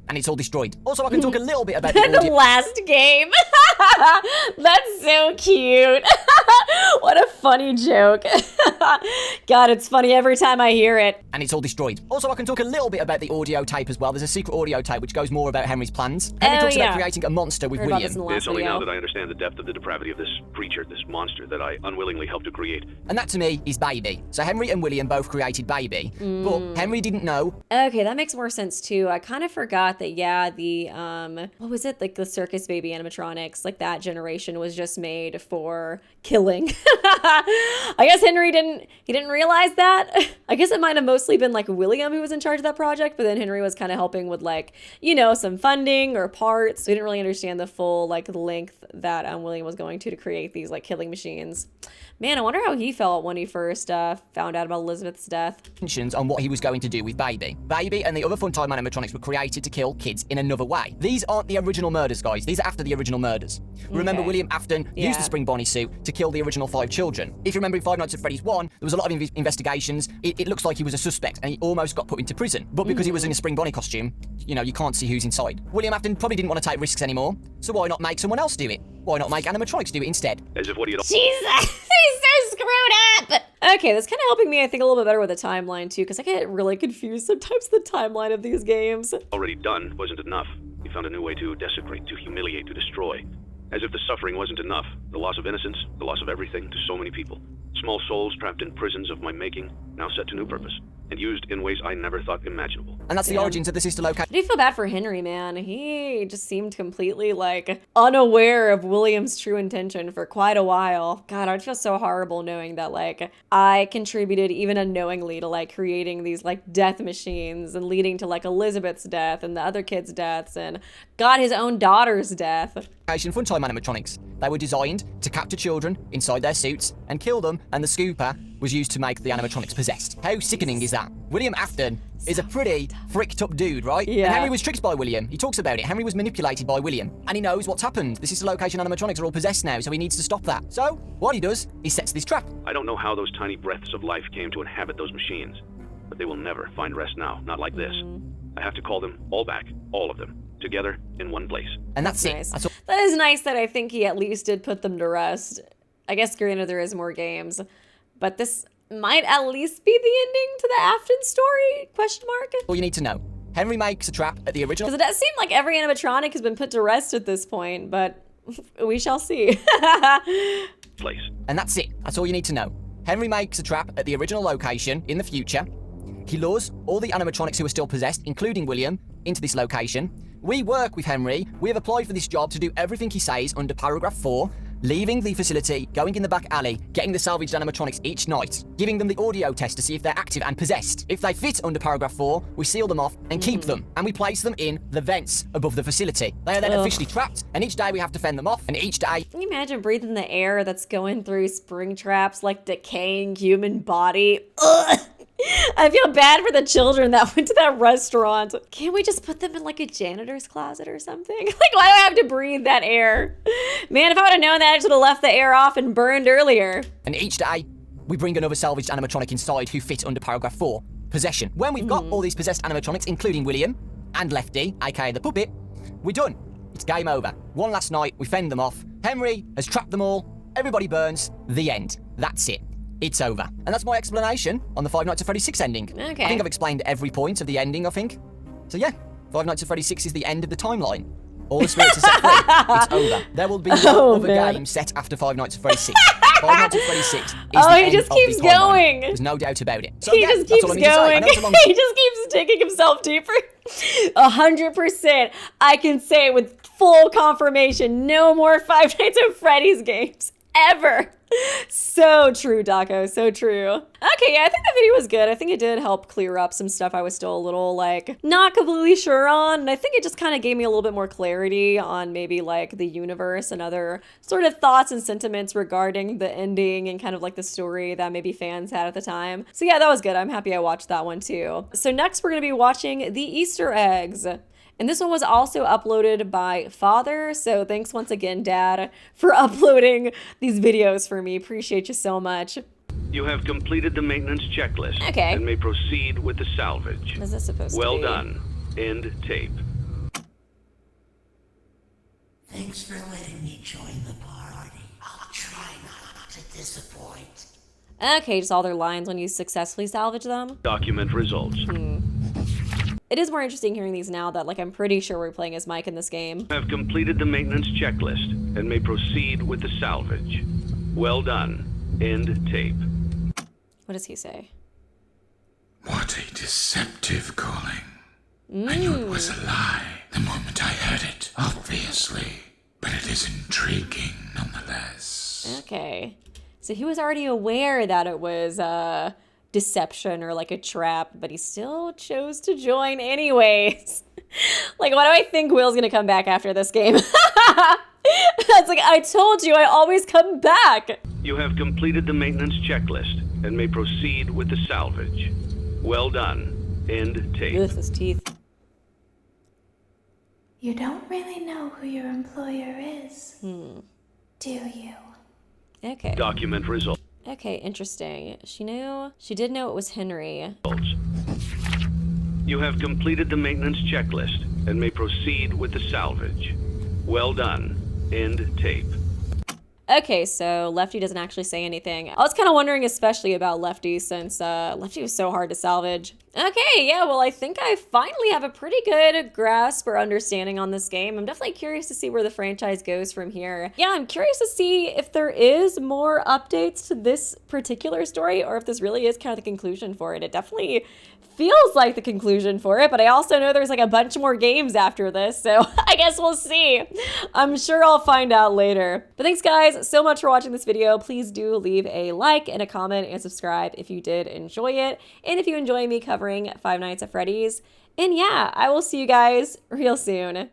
And it's all destroyed. Also, I can talk a little bit about the last game. That's so cute. What a funny joke. God, it's funny every time I hear it. And it's all destroyed. Also, I can talk a little bit about the audio tape as well. There's a secret audio tape which goes more about Henry's plans. Henry talks about creating a monster with William. It's only now that I understand the depth of the depravity of this creature, this monster that I unwillingly helped to create. And that to me is Baby. So Henry and William both created Baby, but Henry didn't know. Okay, that makes more sense too. I kind of forgot that, yeah, the, what was it? Like the Circus Baby animatronics, like that generation was just made for killing. I guess Henry didn't realize that. I guess it might have mostly been like William who was in charge of that project, but then Henry was kind of helping with like, you know, some funding or parts. We didn't really understand the full like length that William was going to create these like killing machines. Man, I wonder how he felt when he first found out about Elizabeth's death. On what he was going to do with Baby. Baby and the other Funtime animatronics were created to kill kids in another way. These aren't the original murders, guys. These are after the original murders. Remember, William Afton used the Spring Bonnie suit to kill the original 5 children. If you remember in Five Nights at Freddy's 1, there was a lot of investigations. It looks like he was a suspect and he almost got put into prison. But because he was in a Spring Bonnie costume, you know, you can't see who's inside. William Afton probably didn't want to take risks anymore, so why not make someone else do it? Why not make animatronics do it instead? As if what he had... Jesus, he's so screwed up! Okay, that's kind of helping me, I think, a little bit better with the timeline, too, because I get really confused sometimes with the timeline of these games. Already done wasn't enough. He found a new way to desecrate, to humiliate, to destroy. As if the suffering wasn't enough. The loss of innocence, the loss of everything to so many people. Small souls trapped in prisons of my making, now set to new purpose, and used in ways I never thought imaginable. And that's the origins of the sister location. I do feel bad for Henry, man. He just seemed completely, like, unaware of William's true intention for quite a while. God, I'd feel so horrible knowing that, like, I contributed even unknowingly to, like, creating these, like, death machines and leading to, like, Elizabeth's death and the other kids' deaths and, God, his own daughter's death. Funtime animatronics. They were designed to capture children inside their suits and kill them, and the scooper was used to make the animatronics possessed. How sickening is that? William Afton is a pretty fricked up dude, right? Yeah. And Henry was tricked by William. He talks about it. Henry was manipulated by William. And he knows what's happened. The sister location animatronics are all possessed now, so he needs to stop that. So, what he does, he sets this trap. I don't know how those tiny breaths of life came to inhabit those machines, but they will never find rest now, not like this. I have to call them all back, all of them, together in one place. And that's it. Nice. That is nice that I think he at least did put them to rest. I guess granted there is more games, but this might at least be the ending to the Afton story, question mark? All you need to know. Henry makes a trap at the original... Because it does seem like every animatronic has been put to rest at this point, but we shall see. Place. And that's it. That's all you need to know. Henry makes a trap at the original location in the future. He lures all the animatronics who are still possessed, including William, into this location. We work with Henry. We have applied for this job to do everything he says under paragraph 4, leaving the facility, going in the back alley, getting the salvaged animatronics each night, giving them the audio test to see if they're active and possessed. If they fit under paragraph 4, we seal them off and keep them, and we place them in the vents above the facility. They are then officially trapped, and each day we have to fend them off, and each day... Can you imagine breathing the air that's going through Springtrap's, like, decaying human body? Ugh! I feel bad for the children that went to that restaurant. Can't we just put them in like a janitor's closet or something? Like, why do I have to breathe that air? Man, if I would have known that, I should have left the air off and burned earlier. And each day, we bring another salvaged animatronic inside who fit under paragraph 4, possession. When we've got all these possessed animatronics, including William and Lefty, aka the puppet, we're done. It's game over. One last night, we fend them off. Henry has trapped them all. Everybody burns. The end. That's it. It's over. And that's my explanation on the Five Nights at Freddy's 6 ending. Okay. I think I've explained every point of the ending, I think. So yeah, Five Nights at Freddy's 6 is the end of the timeline. All the spirits are set free. It's over. There will be no other game set after Five Nights at Freddy's 6. Five Nights at Freddy's 6 is the end he just of keeps the timeline. going. There's no doubt about it. So He yeah, just that's keeps all I need to say. I know it's a long- going. He just keeps digging himself deeper. 100%. I can say with full confirmation, no more Five Nights at Freddy's games. Ever. So true, Daco. So true. Okay, yeah, I think the video was good. I think it did help clear up some stuff I was still a little, like, not completely sure on. And I think it just kind of gave me a little bit more clarity on maybe, like, the universe and other sort of thoughts and sentiments regarding the ending and kind of, like, the story that maybe fans had at the time. So yeah, that was good. I'm happy I watched that one, too. So next, we're going to be watching the Easter eggs. And this one was also uploaded by Father, so thanks once again, Dad, for uploading these videos for me. Appreciate you so much. You have completed the maintenance checklist. Okay. And may proceed with the salvage. What is this supposed to be? Well done. End tape. Thanks for letting me join the party. I'll try not to disappoint. Okay, just all their lines when you successfully salvage them. Document results. It is more interesting hearing these now that, like, I'm pretty sure we're playing as Mike in this game. You have completed the maintenance checklist and may proceed with the salvage. Well done. End tape. What does he say? What a deceptive calling. I knew it was a lie the moment I heard it, obviously. But it is intriguing nonetheless. Okay. So he was already aware that it was deception or like a trap, but he still chose to join anyways. Like, why do I think Will's gonna come back after this game? That's like, I told you, I always come back. You have completed the maintenance checklist and may proceed with the salvage. Well done. End tape. Ugh, his teeth. You don't really know who your employer is, do you? Okay. Document results. Okay, interesting. She did know it was Henry. You have completed the maintenance checklist and may proceed with the salvage. Well done. End tape. Okay, so Lefty doesn't actually say anything. I was kind of wondering especially about Lefty since Lefty was so hard to salvage. Okay, yeah, well, I think I finally have a pretty good grasp or understanding on this game. I'm definitely curious to see where the franchise goes from here. Yeah, I'm curious to see if there is more updates to this particular story or if this really is kind of the conclusion for it. It definitely feels like the conclusion for it, but I also know there's like a bunch more games after this, so I guess we'll see. I'm sure I'll find out later. But thanks guys so much for watching this video. Please do leave a like and a comment and subscribe if you did enjoy it, and if you enjoy me covering Five Nights at Freddy's. And yeah, I will see you guys real soon.